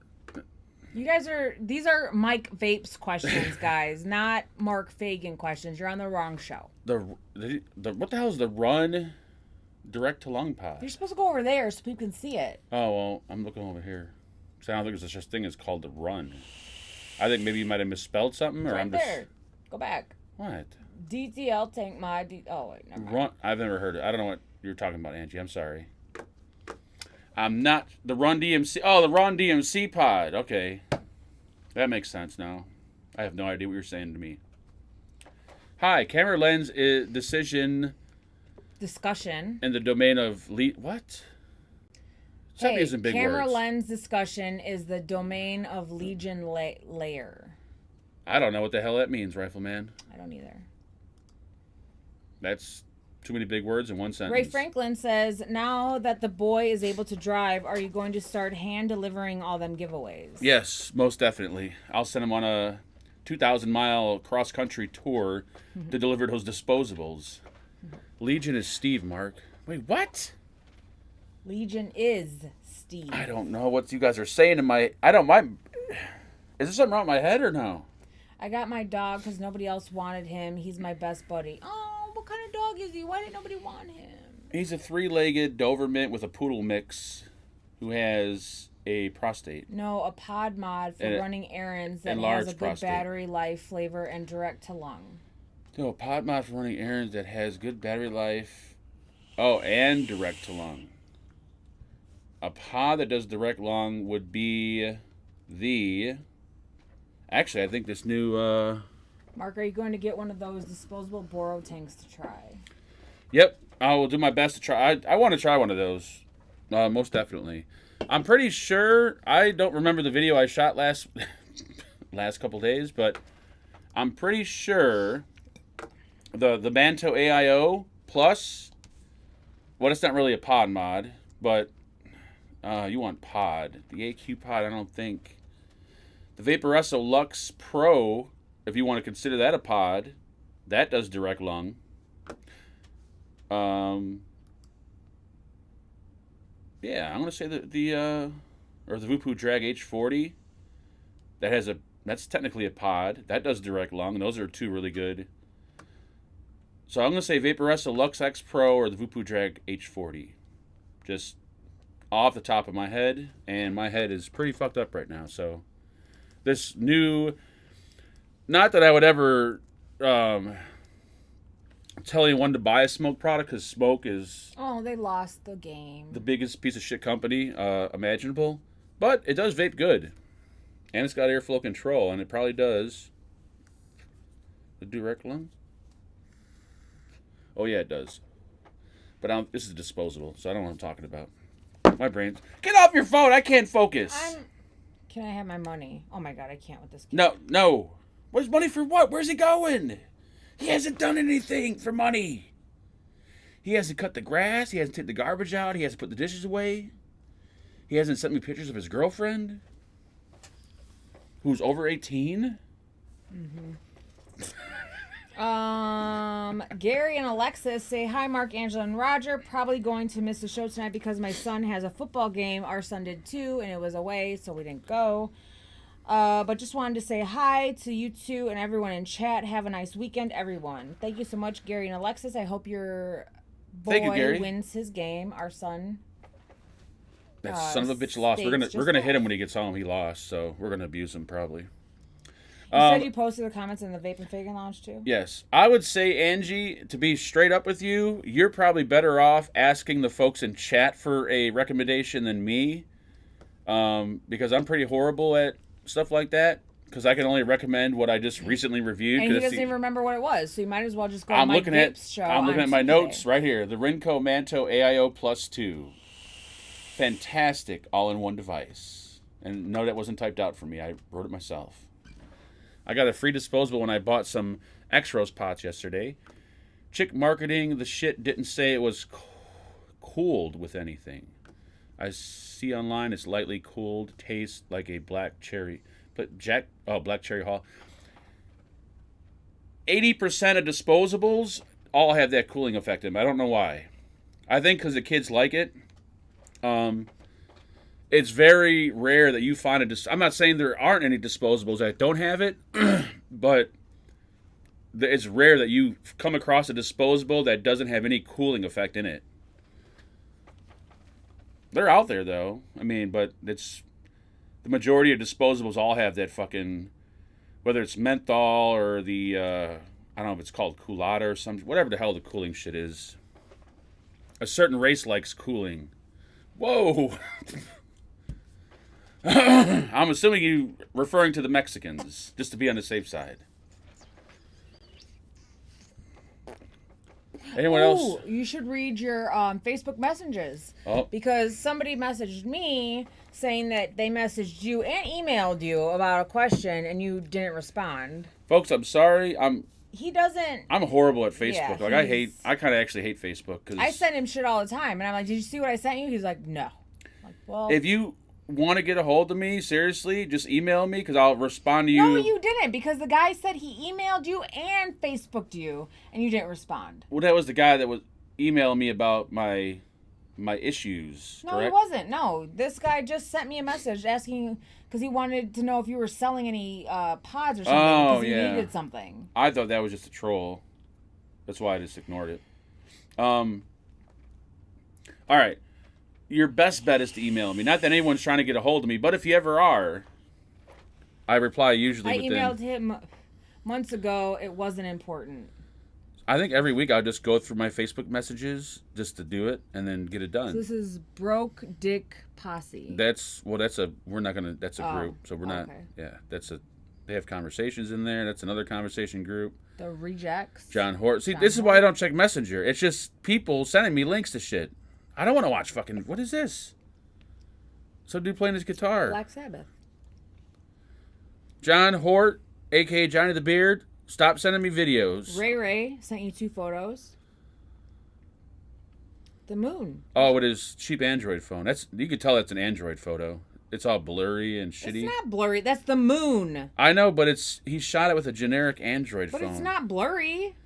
You guys these are Mike Vapes questions, guys, not Mark Fagan questions. You're on the wrong show. What the hell is the Run direct to lung pod? You're supposed to go over there so people can see it. Oh, well, I'm looking over here. So I don't think there's such thing as called the Run. I think maybe you might have misspelled something, or right I'm just... there. Go back. What? DTL tank mod. Oh, wait, never mind. Run. I've never heard it. I don't know what you're talking about, Angie. I'm sorry. I'm not the Run DMC. Oh, the Run DMC pod. Okay. That makes sense now. I have no idea what you're saying to me. Hi, camera lens is discussion in the domain of what? Hey, isn't big camera words. lens discussion is the domain of Legion layer. I don't know what the hell that means, Rifleman. I don't either. That's too many big words in one sentence. Ray Franklin says, now that the boy is able to drive, are you going to start hand delivering all them giveaways? Yes, most definitely. I'll send him on a 2,000-mile cross-country tour to deliver those disposables. Legion is Steve, Mark. Wait, what? Legion is Steve. I don't know what you guys are saying in my... I don't mind... Is there something wrong with my head or no? I got my dog because nobody else wanted him. He's my best buddy. Oh, what kind of dog is he? Why didn't nobody want him? He's a 3-legged Doberman with a poodle mix who has a prostate. No, a pod mod for running errands that has a good prostate. battery life, flavor, and direct to lung. No, a pod mod for running errands that has good battery life. Oh, and direct to lung. A pod that does direct lung would be the... Actually, I think this new... Mark, are you going to get one of those disposable Boro tanks to try? Yep, I will do my best to try. I want to try one of those. Most definitely. I'm pretty sure... I don't remember the video I shot last couple days, but I'm pretty sure the Manto AIO Plus... Well, it's not really a pod mod, but you want pod. The AQ pod, I don't think... The Vaporesso Lux Pro, if you want to consider that a pod, that does direct lung. Yeah, I'm gonna say the Vupu Drag H40. That's technically a pod. That does direct lung. And those are two really good. So I'm gonna say Vaporesso Lux X Pro or the Vupu Drag H40. Just off the top of my head, and my head is pretty fucked up right now, so. This new, not that I would ever tell anyone to buy a smoke product, because smoke is... Oh, they lost the game. The biggest piece of shit company imaginable. But it does vape good. And it's got airflow control, and it probably does. The direct lung? Oh, yeah, it does. But this is disposable, so I don't know what I'm talking about. My brain's... Get off your phone! I can't focus! Can I have my money? Oh my god, I can't with this kid. No. Where's money for what? Where's he going? He hasn't done anything for money. He hasn't cut the grass. He hasn't taken the garbage out. He hasn't put the dishes away. He hasn't sent me pictures of his girlfriend, who's over 18. Gary and Alexis say, hi, Mark, Angela, and Roger. Probably going to miss the show tonight because my son has a football game. Our son did too, and it was away, so we didn't go. But just wanted to say hi to you two and everyone in chat. Have a nice weekend, everyone. Thank you so much, Gary and Alexis. I hope your boy wins his game. Our son. That son of a bitch lost. We're gonna hit him when he gets home. He lost, so we're gonna abuse him probably. You said you posted the comments in the Vape and Fagin Lounge too? Yes. I would say, Angie, to be straight up with you, you're probably better off asking the folks in chat for a recommendation than me. Because I'm pretty horrible at stuff like that. Because I can only recommend what I just recently reviewed. And he doesn't even remember what it was, so you might as well just go I'm to Mike looking Vape's show. I'm looking at my notes right here. The Rinco Manto AIO Plus 2. Fantastic all-in-one device. And no, that wasn't typed out for me. I wrote it myself. I got a free disposable when I bought some X-Rose pots yesterday. Chick marketing the shit didn't say it was cooled with anything. I see online it's lightly cooled, tastes like a black cherry. But black cherry Hall. 80% of disposables all have that cooling effect in them. I don't know why. I think because the kids like it. It's very rare that you find I'm not saying there aren't any disposables that don't have it, but it's rare that you come across a disposable that doesn't have any cooling effect in it. They're out there, though. I mean, but the majority of disposables all have that fucking, whether it's menthol or the, I don't know if it's called culotta or something, whatever the hell the cooling shit is. A certain race likes cooling. Whoa! I'm assuming you referring to the Mexicans, just to be on the safe side. Anyone else? You should read your Facebook messages. Oh. Because somebody messaged me saying that they messaged you and emailed you about a question and you didn't respond. Folks, I'm sorry. I'm horrible at Facebook. Yeah, I kind of actually hate Facebook. Cause I send him shit all the time. And I'm like, did you see what I sent you? He's like, no. I'm like, well. If you want to get a hold of me, seriously, just email me because I'll respond to you. No, you didn't, because the guy said he emailed you and Facebooked you, and you didn't respond. Well, that was the guy that was emailing me about my issues. No, correct? He wasn't. No, this guy just sent me a message asking because he wanted to know if you were selling any pods or something. Oh, because he yeah. needed something. I thought that was just a troll. That's why I just ignored it. All right. Your best bet is to email me. Not that anyone's trying to get a hold of me, but if you ever are, I reply usually within... I emailed him months ago. It wasn't important. I think every week I'll just go through my Facebook messages just to do it and then get it done. So this is Broke Dick Posse. That's a group. So we're not, they have conversations in there. That's another conversation group. The Rejects. John Hort. See, this is why I don't check Messenger. It's just people sending me links to shit. I don't want to watch fucking... What is this? Some dude playing his guitar. Black Sabbath. John Hort, a.k.a. Johnny the Beard, stop sending me videos. Ray sent you 2 photos. The moon. Oh, with his cheap Android phone. You can tell that's an Android photo. It's all blurry and shitty. It's not blurry. That's the moon. I know, but he shot it with a generic Android phone. But it's not blurry.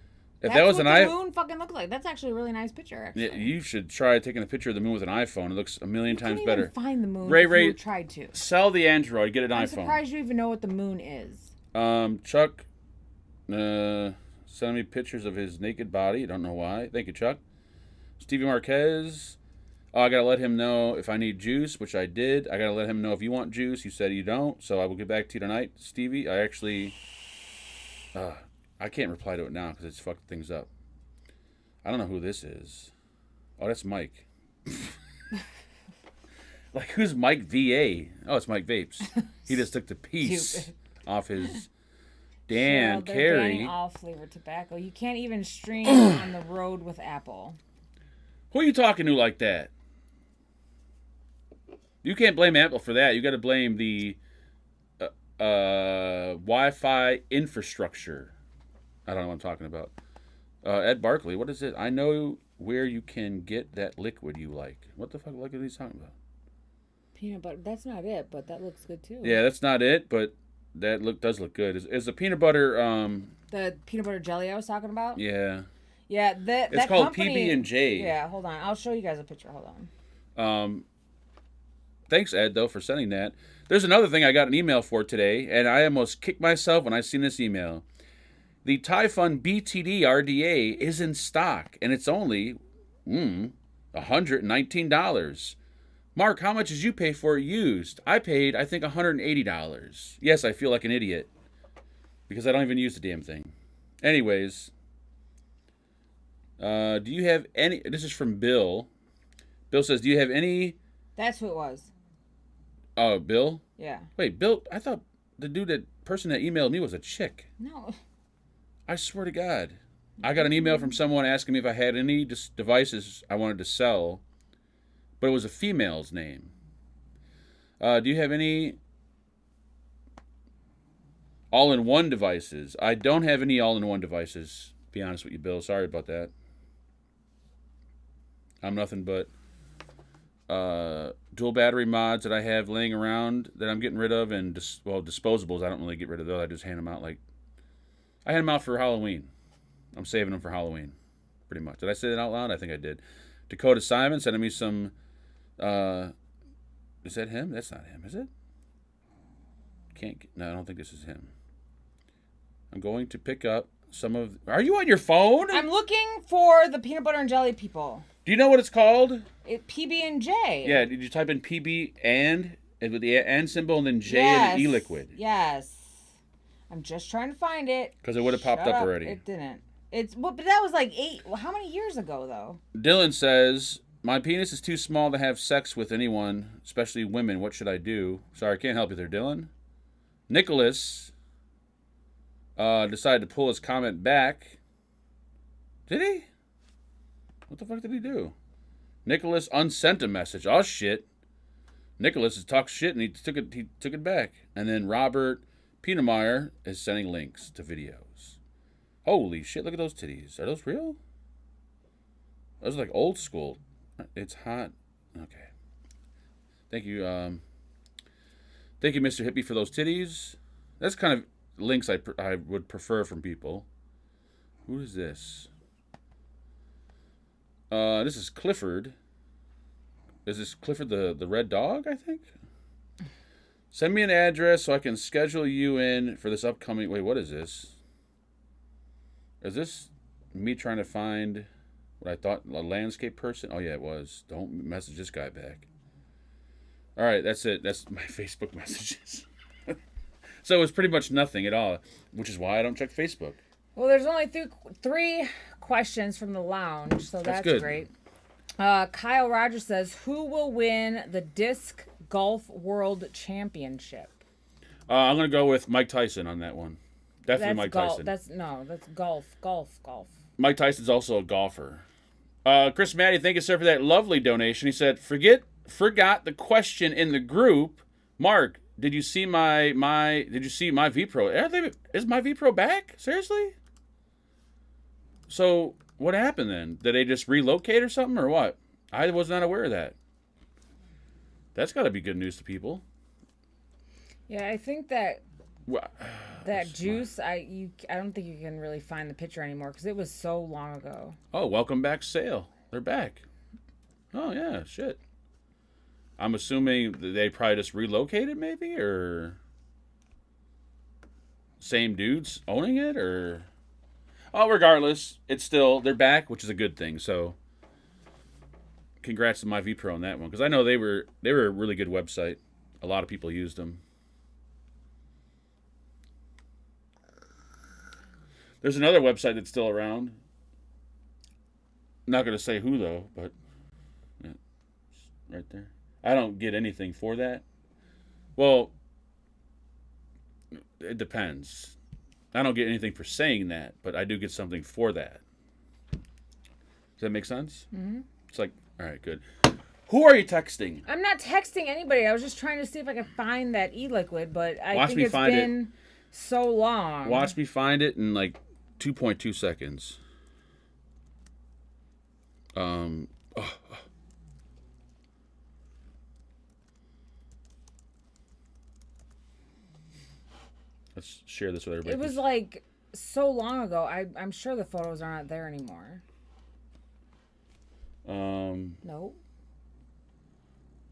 If That's that was what an the moon fucking looked like. That's actually a really nice picture, actually. Yeah, you should try taking a picture of the moon with an iPhone. It looks a million times better. You can't even find the moon Ray, you tried to. Sell the Android. Get an I'm iPhone. surprised you even know what the moon is. Chuck, send me pictures of his naked body. I don't know why. Thank you, Chuck. Stevie Marquez. Oh, I got to let him know if I need juice, which I did. I got to let him know if you want juice. You said you don't, so I will get back to you tonight, Stevie. I actually... I can't reply to it now because it's fucked things up. I don't know who this is. Oh, that's Mike. Like, who's Mike VA? Oh, it's Mike Vapes. He just took the piece off his Dan They're Carey. banning all flavored tobacco. You can't even stream on the road with Apple. Who are you talking to like that? You can't blame Apple for that. You got to blame the Wi-Fi infrastructure. I don't know what I'm talking about. Ed Barkley, what is it? I know where you can get that liquid you like. What the fuck liquid are you talking about? Peanut butter. That's not it, but that looks good too. Yeah, that's not it, but That does look good. Is the peanut butter? The peanut butter jelly I was talking about. Yeah. Yeah, It's called PB&J. Yeah, hold on. I'll show you guys a picture. Hold on. Thanks, Ed, though, for sending that. There's another thing I got an email for today, and I almost kicked myself when I seen this email. The Typhon BTD RDA is in stock, and it's only $119. Mark, how much did you pay for it used? I paid, I think, $180. Yes, I feel like an idiot because I don't even use the damn thing. Anyways, do you have any... This is from Bill. Bill says, do you have any... That's who it was. Oh, Bill? Yeah. Wait, Bill, I thought the person that emailed me was a chick. No. I swear to God. I got an email from someone asking me if I had any devices I wanted to sell, but it was a female's name. Do you have any all-in-one devices? I don't have any all-in-one devices, to be honest with you, Bill. Sorry about that. I'm nothing but dual battery mods that I have laying around that I'm getting rid of, and disposables. I don't really get rid of those. I just hand them out. Like, I hand them out for Halloween. I'm saving them for Halloween, pretty much. Did I say that out loud? I think I did. Dakota Simon sending me some. Is that him? That's not him, is it? No, I don't think this is him. I'm going to pick up some of. Are you on your phone? I'm looking for the peanut butter and jelly people. Do you know what it's called? PB&J. Yeah. Did you type in PB and with the and symbol and then J Yes. and E-liquid? Yes. I'm just trying to find it. Because it would have popped up already. It didn't. But that was like how many years ago though? Dylan says, my penis is too small to have sex with anyone, especially women. What should I do? Sorry, I can't help you there, Dylan. Nicholas decided to pull his comment back. Did he? What the fuck did he do? Nicholas unsent a message. Oh shit. Nicholas has talked shit and he took it back. And then Robert Pienemeyer is sending links to videos. Holy shit, look at those titties. Are those real? Those are like old school. It's hot. Okay. Thank you, Mr. Hippie, for those titties. That's kind of links I would prefer from people. Who is this? This is Clifford. Is this Clifford the red dog, I think? Send me an address so I can schedule you in for this upcoming... Wait, what is this? Is this me trying to find what I thought a landscape person? Oh, yeah, it was. Don't message this guy back. All right, that's it. That's my Facebook messages. So it was pretty much nothing at all, which is why I don't check Facebook. Well, there's only three questions from the lounge, so that's good. Great. Kyle Rogers says, who will win the Disc Golf World Championship? I'm going to go with Mike Tyson on that one. Definitely Mike Tyson. That's golf. Mike Tyson's also a golfer. Chris Matty, thank you, sir, for that lovely donation. He said, forgot the question in the group. Mark, did you see my vPro? Is my vPro back? Seriously? So what happened then? Did they just relocate or something, or what? I was not aware of that. That's got to be good news to people. Yeah, I think that juice, I don't think you can really find the picture anymore because it was so long ago. Oh, welcome back sale. They're back. Oh yeah, shit. I'm assuming that they probably just relocated, maybe, or same dudes owning it, or regardless, they're back, which is a good thing. So, congrats to my vPro on that one, because I know they were a really good website. A lot of people used them. There's another website that's still around. Not going to say who though, but yeah, right there. I don't get anything for that. Well, it depends. I don't get anything for saying that, but I do get something for that. Does that make sense? Mm-hmm. It's like, all right, good. Who are you texting? I'm not texting anybody. I was just trying to see if I could find that e-liquid, but I think it's been so long. Watch me find it in like 2.2 seconds. share this with everybody. It was like so long ago. I'm sure the photos are not there anymore. Nope.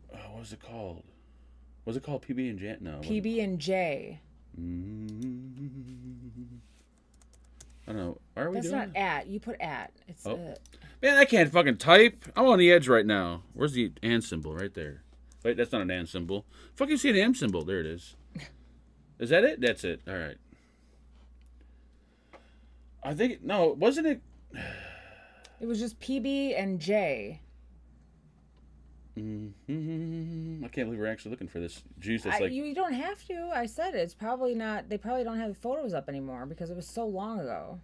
What was it called? Was it called PB and J? No. PB and J. I don't know. Are we That's doing not it? at. You put at. It's Man, I can't fucking type. I'm on the edge right now. Where's the and symbol? Right there. Wait, that's not an and symbol. Fuck, you see an M symbol. There it is. Is that it? That's it. All right. I think, no, wasn't it? It was just PB and J. I can't believe we're actually looking for this juice. That's like You don't have to. I said it. It's probably not. They probably don't have the photos up anymore because it was so long ago.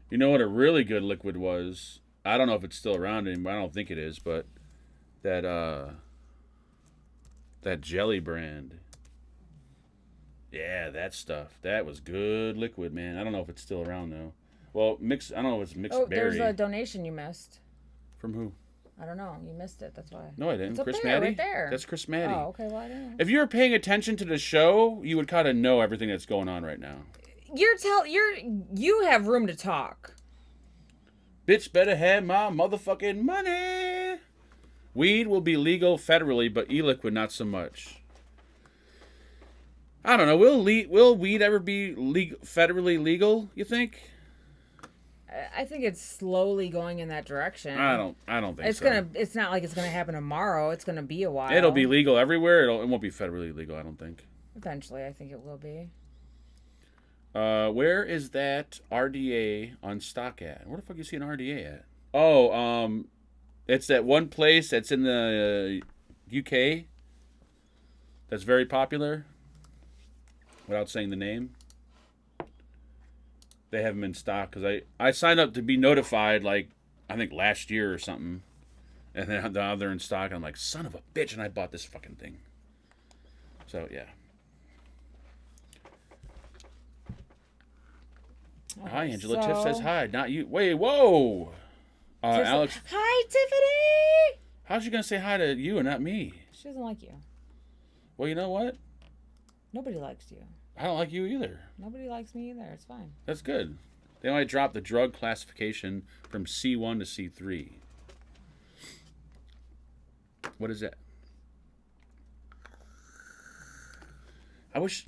You know what a really good liquid was? I don't know if it's still around anymore. I don't think it is, but that jelly brand. Yeah, that stuff. That was good liquid, man. I don't know if it's still around though. Well, I don't know if it's mixed berry. There's a donation you missed. From who? I don't know. You missed it. That's why. No, I didn't. It's up Chris there, Maddie? right there. That's Chris Maddie. Oh, okay. Well, I don't know. If you were paying attention to the show, you would kind of know everything that's going on right now. You have room to talk. Bitch better have my motherfucking money. Weed will be legal federally, but e-liquid not so much. I don't know. Will weed ever be federally legal, you think? I think it's slowly going in that direction. I don't think so. It's not like it's gonna happen tomorrow. It's gonna be a while. It'll be legal everywhere. It won't be federally legal, I don't think. Eventually, I think it will be. Where is that RDA on stock at? Where the fuck you see an RDA at? Oh, it's that one place that's in the UK that's very popular. Without saying the name. They have them in stock because I signed up to be notified like I think last year or something, and then now they're in stock. And I'm like, son of a bitch, and I bought this fucking thing. So yeah. Okay, hi, Angela. Tiff says hi, not you. Wait, whoa. Alex. Hi, Tiffany. How's she gonna say hi to you and not me? She doesn't like you. Well, you know what? Nobody likes you. I don't like you either. Nobody likes me either. It's fine. That's good. They might drop the drug classification from C1 to C3. What is that? I wish...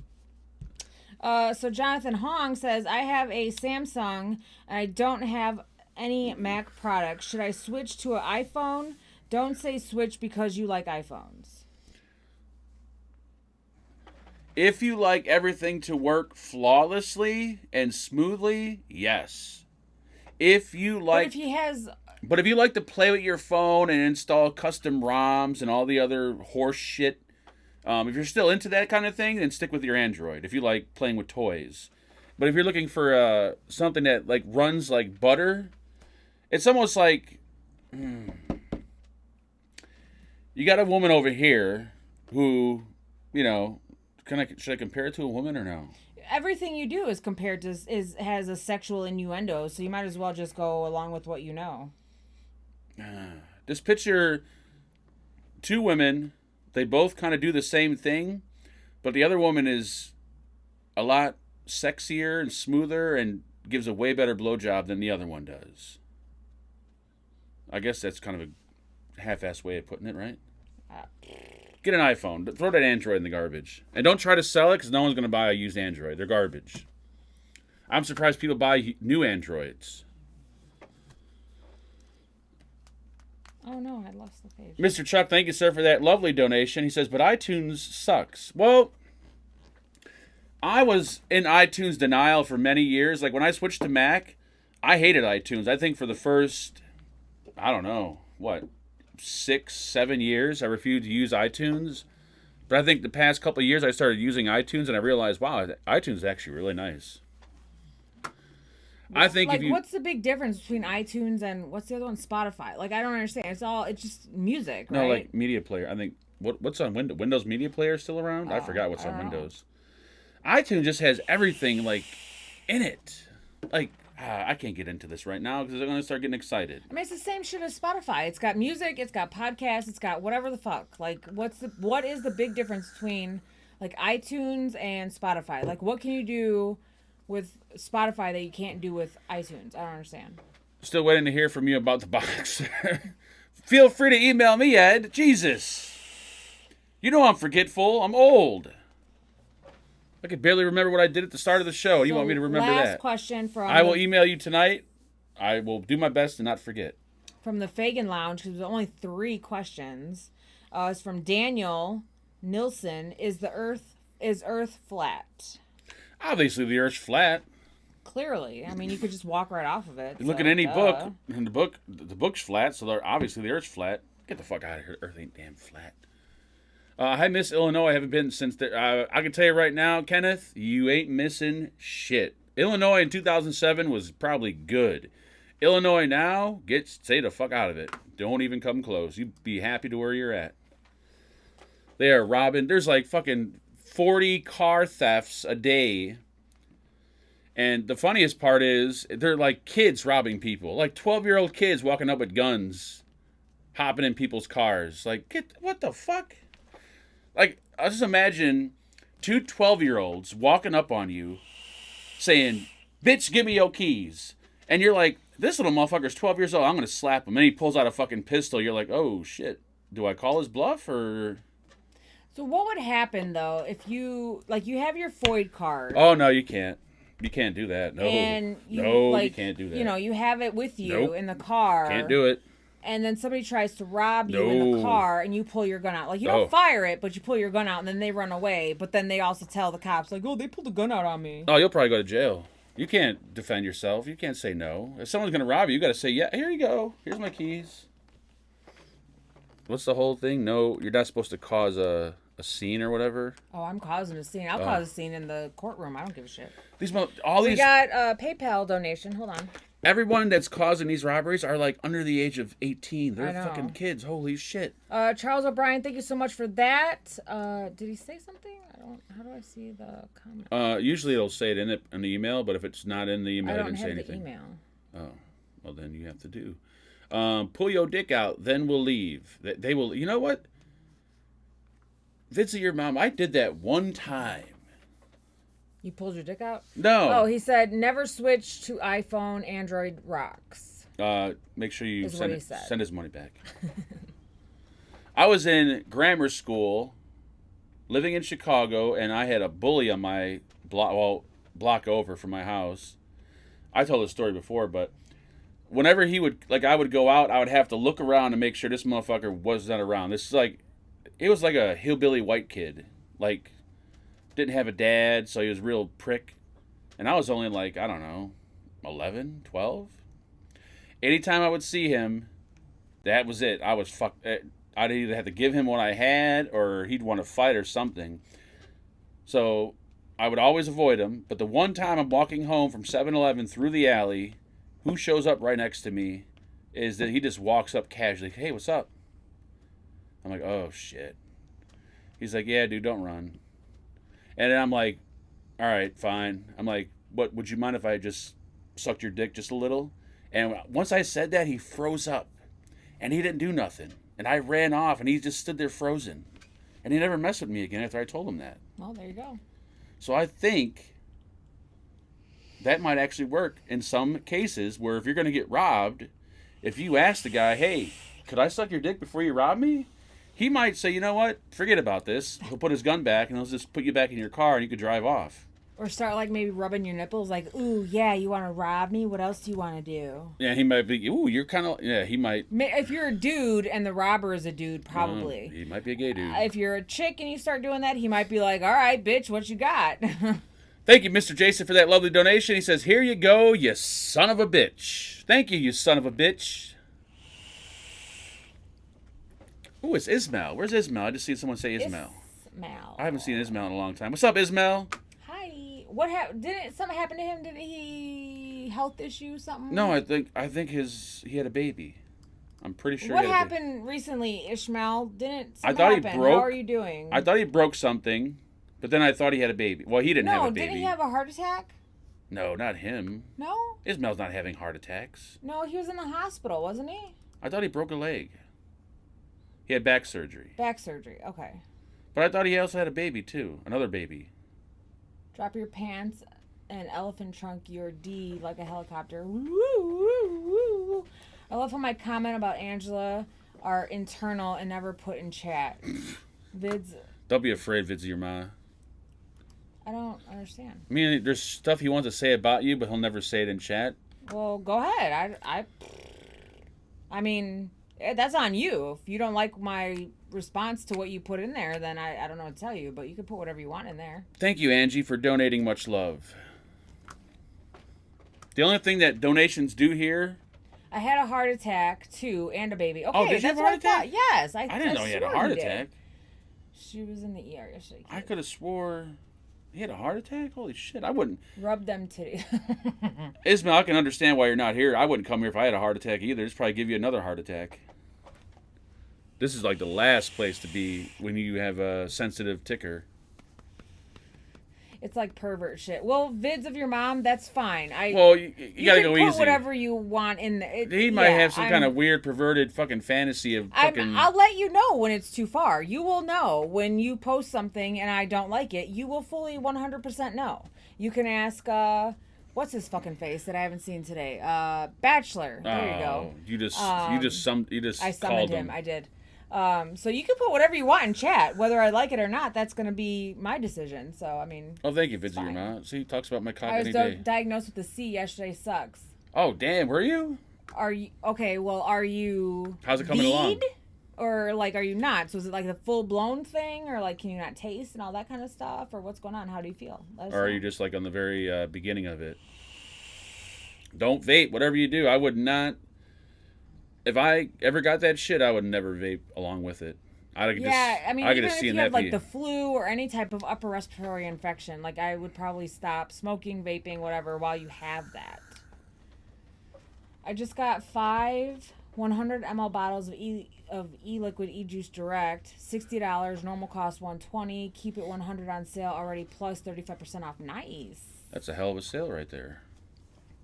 So Jonathan Hong says, I have a Samsung and I don't have any Mac products. Should I switch to an iPhone? Don't say switch because you like iPhones. If you like everything to work flawlessly and smoothly, yes. If you like... But if you like to play with your phone and install custom ROMs and all the other horse shit, if you're still into that kind of thing, then stick with your Android. If you like playing with toys. But if you're looking for something that like runs like butter, it's almost like... You got a woman over here who, you know... Should I compare it to a woman or no? Everything you do is compared to has a sexual innuendo, so you might as well just go along with what you know. Just picture two women. They both kind of do the same thing, but the other woman is a lot sexier and smoother and gives a way better blowjob than the other one does. I guess that's kind of a half-assed way of putting it, right? Get an iPhone. Throw that Android in the garbage. And don't try to sell it because no one's going to buy a used Android. They're garbage. I'm surprised people buy new Androids. Oh, no. I lost the page. Mr. Chuck, thank you, sir, for that lovely donation. He says, but iTunes sucks. Well, I was in iTunes denial for many years. Like, when I switched to Mac, I hated iTunes. I think for the first, I don't know, 6-7 years I refused to use iTunes, but I think the past couple of years I started using iTunes and I realized, wow, iTunes is actually really nice. I think like, what's the big difference between iTunes and what's the other one? Spotify. Like, I don't understand. It's just music, right? No, like media player. I think what's on Windows? Windows Media Player still around? I forgot what's on Windows. iTunes just has everything like in it. Like, I can't get into this right now because I'm going to start getting excited. I mean, it's the same shit as Spotify. It's got music, it's got podcasts, it's got whatever the fuck. Like, what is the big difference between, like, iTunes and Spotify? Like, what can you do with Spotify that you can't do with iTunes? I don't understand. Still waiting to hear from you about the box. Feel free to email me, Ed. Jesus. You know I'm forgetful. I'm old. I could barely remember what I did at the start of the show. You want me to remember that? Last question from... I will email you tonight. I will do my best to not forget. From the Fagan Lounge, because there's only 3 questions. It's from Daniel Nilsson. Is Earth flat? Obviously, the Earth's flat. Clearly. I mean, you could just walk right off of it. Look at any book, and the book's flat, so obviously the Earth's flat. Get the fuck out of here. Earth ain't damn flat. I miss Illinois. I haven't been since I can tell you right now, Kenneth, you ain't missing shit. Illinois in 2007 was probably good. Illinois now, stay the fuck out of it. Don't even come close. You'd be happy to where you're at. They are robbing. There's like fucking 40 car thefts a day. And the funniest part is, they're like kids robbing people. Like 12-year-old kids walking up with guns, hopping in people's cars. Like, what the fuck? Like, I just imagine 2 12-year-olds walking up on you saying, bitch, give me your keys. And you're like, this little motherfucker's 12 years old. I'm going to slap him. And he pulls out a fucking pistol. You're like, oh, shit. Do I call his bluff or... So what would happen, though, if you have your FOID card? Oh, no, you can't. You can't do that. No. And you can't do that. You know, you have it with you in the car. Can't do it. And then somebody tries to rob you in the car, and you pull your gun out. Like, you don't fire it, but you pull your gun out, and then they run away. But then they also tell the cops, like, oh, they pulled a gun out on me. Oh, you'll probably go to jail. You can't defend yourself. You can't say no. If someone's going to rob you, you got to say, yeah, here you go. Here's my keys. What's the whole thing? No, you're not supposed to cause a scene or whatever. Oh, I'm causing a scene. I'll cause a scene in the courtroom. I don't give a shit. We got a PayPal donation. Hold on. Everyone that's causing these robberies are like under the age of 18. They're fucking kids. Holy shit. Charles O'Brien, thank you so much for that. Did he say something? How do I see the comment? Usually it'll say it in the email, but if it's not in the email, I it don't didn't say have anything. the email. Oh, well then you have to do. Pull your dick out, then we'll leave. They will. You know what? Visit your mom. I did that one time. You pulled your dick out? No. Oh, he said never switch to iPhone. Android rocks. Make sure you send his money back. I was in grammar school, living in Chicago, and I had a bully on my block over from my house. I told this story before, but whenever I would go out, I would have to look around to make sure this motherfucker was not around. It was like a hillbilly white kid. Like, didn't have a dad, so he was a real prick. And I was only like, I don't know, 11, 12? Anytime I would see him, that was it. I was fucked. I'd either have to give him what I had, or he'd want to fight or something. So I would always avoid him. But the one time I'm walking home from 7-Eleven through the alley, who shows up right next to me is that he just walks up casually. Hey, what's up? I'm like, oh, shit. He's like, yeah, dude, don't run. And then I'm like, all right, fine. I'm like, what, would you mind if I just sucked your dick just a little? And once I said that, he froze up. And he didn't do nothing. And I ran off, and he just stood there frozen. And he never messed with me again after I told him that. Well, there you go. So I think that might actually work in some cases where if you're going to get robbed, if you ask the guy, hey, could I suck your dick before you rob me? He might say, you know what, forget about this. He'll put his gun back, and he'll just put you back in your car, and you could drive off. Or start, like, maybe rubbing your nipples, like, ooh, yeah, you want to rob me? What else do you want to do? Yeah, he might be, ooh, you're kind of, yeah, he might. If you're a dude and the robber is a dude, probably. He might be a gay dude. If you're a chick and you start doing that, he might be like, all right, bitch, what you got? Thank you, Mr. Jason, for that lovely donation. He says, here you go, you son of a bitch. Thank you, you son of a bitch. Ooh, it's Ismail. Where's Ismail? I just seen someone say Ismail. Ismail. I haven't seen Ismail in a long time. What's up, Ismail? Hi. What happened? Didn't something happen to him? Did he health issue something? No, I think he had a baby. I'm pretty sure. What happened recently, Ishmael? Didn't something I thought happen? He broke. How are you doing? I thought he broke something, but then I thought he had a baby. Well, he didn't have a baby. No, didn't he have a heart attack? No, not him. No? Ismail's not having heart attacks. No, he was in the hospital, wasn't he? I thought he broke a leg. He had back surgery. Back surgery, okay. But I thought he also had a baby, too. Another baby. Drop your pants. and elephant trunk your D like a helicopter. Woo, woo, woo. I love how my comment about Angela are internal and never put in chat. Vids. Don't be afraid, Vids of your ma. I don't understand. I mean, there's stuff he wants to say about you, but he'll never say it in chat. Well, go ahead. I mean, that's on you. If you don't like my response to what you put in there, then I don't know what to tell you, but you can put whatever you want in there. Thank you, Angie, for donating. Much love. The only thing that donations do here... I had a heart attack, too, and a baby. Okay, oh, did you have a heart attack? Yes. I didn't know you had a heart attack. She was in the ER yesterday. I could have swore he had a heart attack? Holy shit, I wouldn't. Rub them titties. Ismail, I can understand why you're not here. I wouldn't come here if I had a heart attack either. Just probably give you another heart attack. This is like the last place to be when you have a sensitive ticker. It's like pervert shit. Well, vids of your mom, that's fine. Well, you gotta go easy. You can put whatever you want in there. He might have some kind of weird, perverted fucking fantasy of fucking... I'll let you know when it's too far. You will know when you post something and I don't like it. You will fully 100% know. You can ask, what's his fucking face that I haven't seen today? Bachelor. There you go. I summoned him. I did. So you can put whatever you want in chat, whether I like it or not. That's going to be my decision. So I mean. Oh, thank you, Vids of your mom. See, he talks about my cock any day. I was diagnosed with a C yesterday. Sucks. Oh damn, were you? Are you okay? Well, are you? How's it coming along? Or like, are you not? So is it like a full blown thing, or like, can you not taste and all that kind of stuff, or what's going on? How do you feel? Or are you just like on the very beginning of it? Don't vape. Whatever you do, I would not. If I ever got that shit, I would never vape along with it. I mean, even if you have like the flu or any type of upper respiratory infection, like I would probably stop smoking, vaping, whatever, while you have that. I just got 5 100 ml bottles of e-liquid e-juice direct, $60, normal cost $120. Keep it 100 on sale already, plus 35% off. Nice. That's a hell of a sale right there.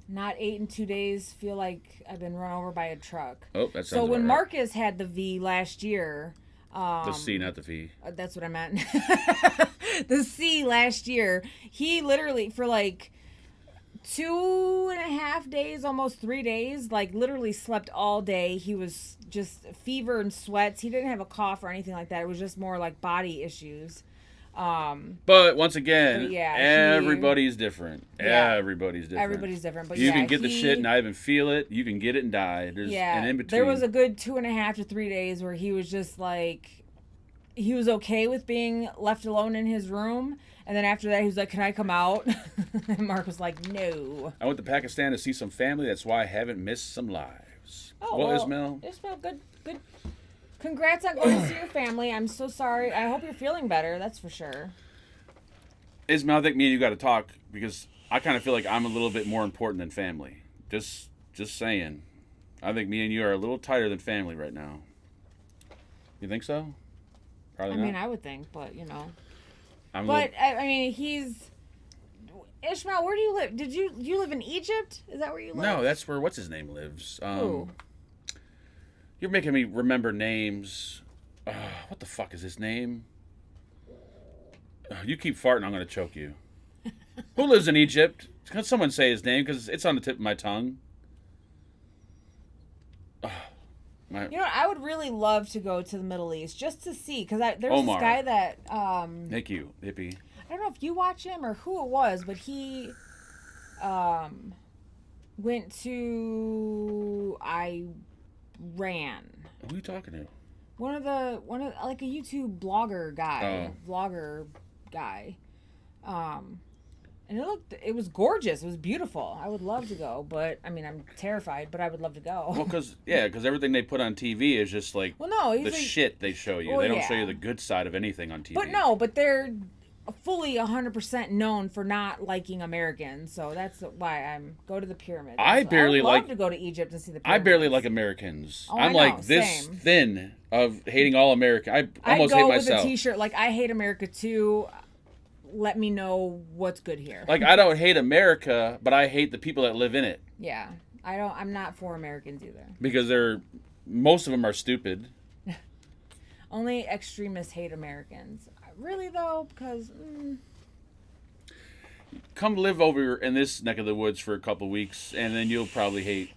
Not 8 in 2 days. Feel like I've been run over by a truck. Oh, that sounds So when right. Marcus had the V last year, the C, not the V. That's what I meant. The C last year, he literally for like 2.5 days, almost 3 days, like literally slept all day. He was just fever and sweats. He didn't have a cough or anything like that. It was just more like body issues. But once again, everybody's different. Yeah, everybody's different. But you can get the shit and not even feel it. You can get it and die. There's an in between. There was a good 2.5 to 3 days where he was just like, he was okay with being left alone in his room. And then after that, he was like, "Can I come out?" And Mark was like, "No." I went to Pakistan to see some family. That's why I haven't missed some lives. Oh, well, Ismail, good. Congrats on going to see your family. I'm so sorry. I hope you're feeling better. That's for sure. Ismail, I think me and you got to talk because I kind of feel like I'm a little bit more important than family. Just saying. I think me and you are a little tighter than family right now. You think so? Probably not. I would think, but you know. He's Ishmael. Where do you live? Do you live in Egypt? Is that where you live? No, that's where what's his name lives. Who? You're making me remember names. What the fuck is his name? You keep farting, I'm gonna choke you. Who lives in Egypt? Can someone say his name? Because it's on the tip of my tongue. I would really love to go to the Middle East just to see, because there's Omar. this guy that Thank you, hippie. I don't know if you watch him or who it was, but he went to Iran. Who are you talking to? One of like a YouTube vlogger guy. And it was gorgeous. It was beautiful. I would love to go, but I mean, I'm terrified, but I would love to go. Well, because everything they put on TV is just like shit they show you. They don't show you the good side of anything on TV. But they're fully 100% known for not liking Americans, so that's why I'm go to the pyramids. I would love to go to Egypt and see the pyramids. I barely like Americans. Oh, I'm like this thin of hating all America. I almost hate myself. I'd go with a t-shirt like I hate America too. Let me know what's good here. Like I don't hate America, but I hate the people that live in it. Yeah, I'm not for Americans either. Because most of them are stupid. Only extremists hate Americans. Really though, because come live over in this neck of the woods for a couple weeks, and then you'll probably hate.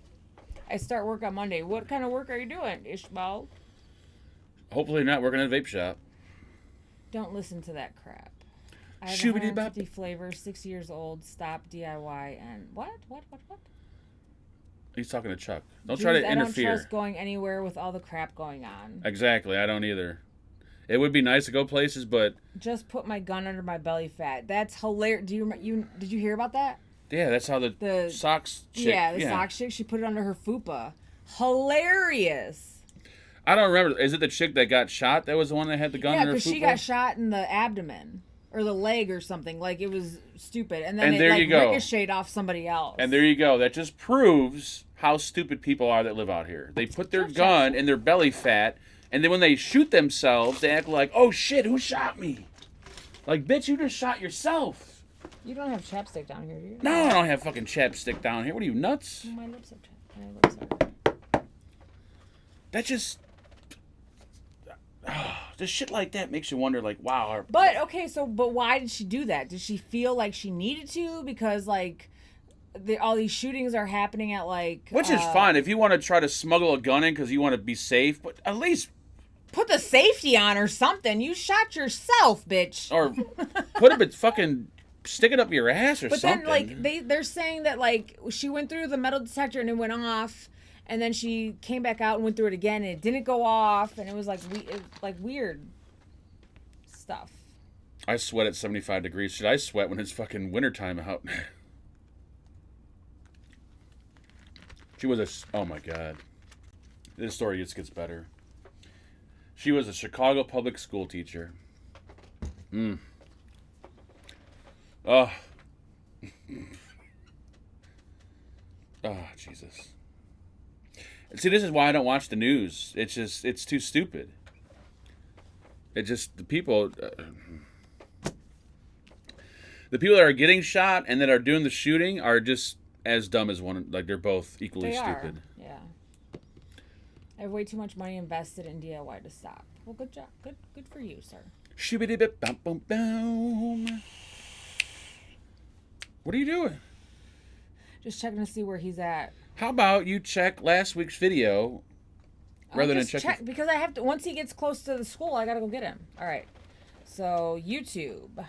I start work on Monday. What kind of work are you doing, Ishmael? Hopefully not working at a vape shop. Don't listen to that crap. I have Shoobity-bop. 150 flavors, 6 years old, stop DIY, and what? He's talking to Chuck. Don't Jeez, try to I interfere. don't trust going anywhere with all the crap going on. Exactly, I don't either. It would be nice to go places, but Just put my gun under my belly fat. That's hilarious. Did you hear about that? yeah, that's how the socks chick. Yeah, the sock chick. She put it under her fupa. Hilarious. I don't remember. Is it the chick that got shot? That was the one that had the gun Yeah, in her because she fupa? got shot in the abdomen or the leg or something. Like it was stupid, and then And it there like you go. ricocheted off somebody else. And there you go. That just proves how stupid people are that live out here. They put their gun in their belly fat, and then when they shoot themselves, they act like, "Oh shit, who shot me?" Like, bitch, you just shot yourself. You don't have chapstick down here, do you? No, I don't have fucking chapstick down here. What are you, nuts? My lips have chapstick. My lips are. That just shit like that makes you wonder, like, wow. But okay, but why did she do that? Did she feel like she needed to because like all these shootings are happening at like Which is fine if you want to try to smuggle a gun in because you want to be safe, but at least put the safety on or something. You shot yourself, bitch. or put it, but fucking stick it up your ass or But something. then like they're saying that like she went through the metal detector and it went off. And then she came back out and went through it again, and it didn't go off, and it was like weird stuff. I sweat at 75 degrees. Should I sweat when it's fucking wintertime out? She was oh my God. This story just gets better. She was a Chicago public school teacher. Oh. Oh, Jesus. See, this is why I don't watch the news. It's too stupid. The people that are getting shot and that are doing the shooting are just as dumb as one. Like, they're both equally stupid. Yeah. I have way too much money invested in DIY to stop. Well, good job. Good for you, sir. Shoo-be-dee-bip-bum-bum-bum. What are you doing? Just checking to see where he's at. How about you check last week's video rather than check because I have to. Once he gets close to the school, I gotta go get him. All right. So YouTube.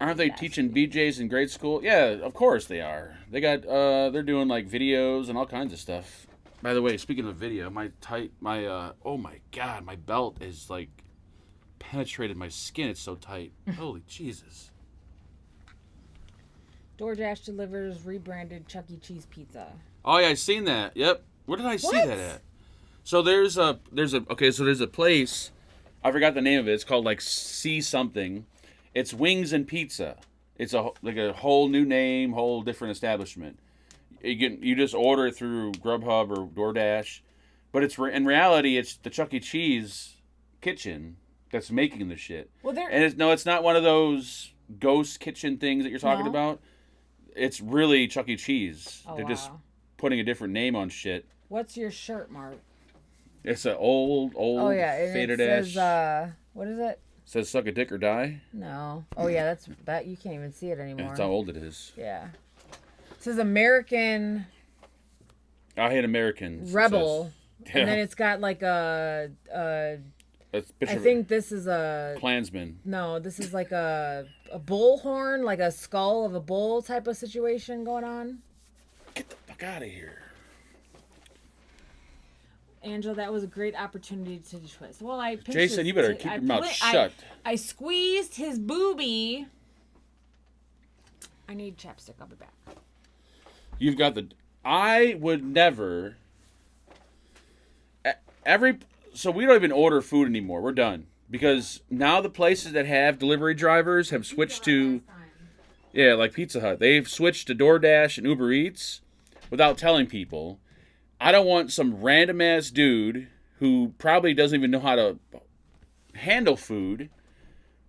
Aren't they teaching BJs in grade school? Yeah, of course they are. They got they're doing like videos and all kinds of stuff. By the way, speaking of video, oh my God, my belt is like penetrated my skin. It's so tight. Holy Jesus. DoorDash delivers rebranded Chuck E. Cheese pizza. Oh yeah, I seen that. Yep. Where did I see that at? So there's a place. I forgot the name of it. It's called like C something. It's Wings and Pizza. It's a whole new name, whole different establishment. You just order it through Grubhub or DoorDash, but in reality it's the Chuck E. Cheese kitchen that's making the shit. Well, it's not one of those ghost kitchen things that you're talking about. It's really Chuck E. Cheese. Oh, They're just putting a different name on shit. What's your shirt, Mark? It's an old faded ass. Says, what is it? Says suck a dick or die. No. Oh yeah, that you can't even see it anymore. That's how old it is. Yeah. It says American. I hate Americans. Rebel. And then it's got like I think this is a Klansman. No, this is like a bullhorn, like a skull of a bull type of situation going on. Get the fuck out of here. Angela, that was a great opportunity to twist. Well, Jason, you better keep your mouth shut. I squeezed his boobie. I need chapstick. I'll be back. You've got I would never. So we don't even order food anymore. We're done. Because now the places that have delivery drivers have switched to. Yeah, like Pizza Hut. They've switched to DoorDash and Uber Eats without telling people. I don't want some random ass dude who probably doesn't even know how to handle food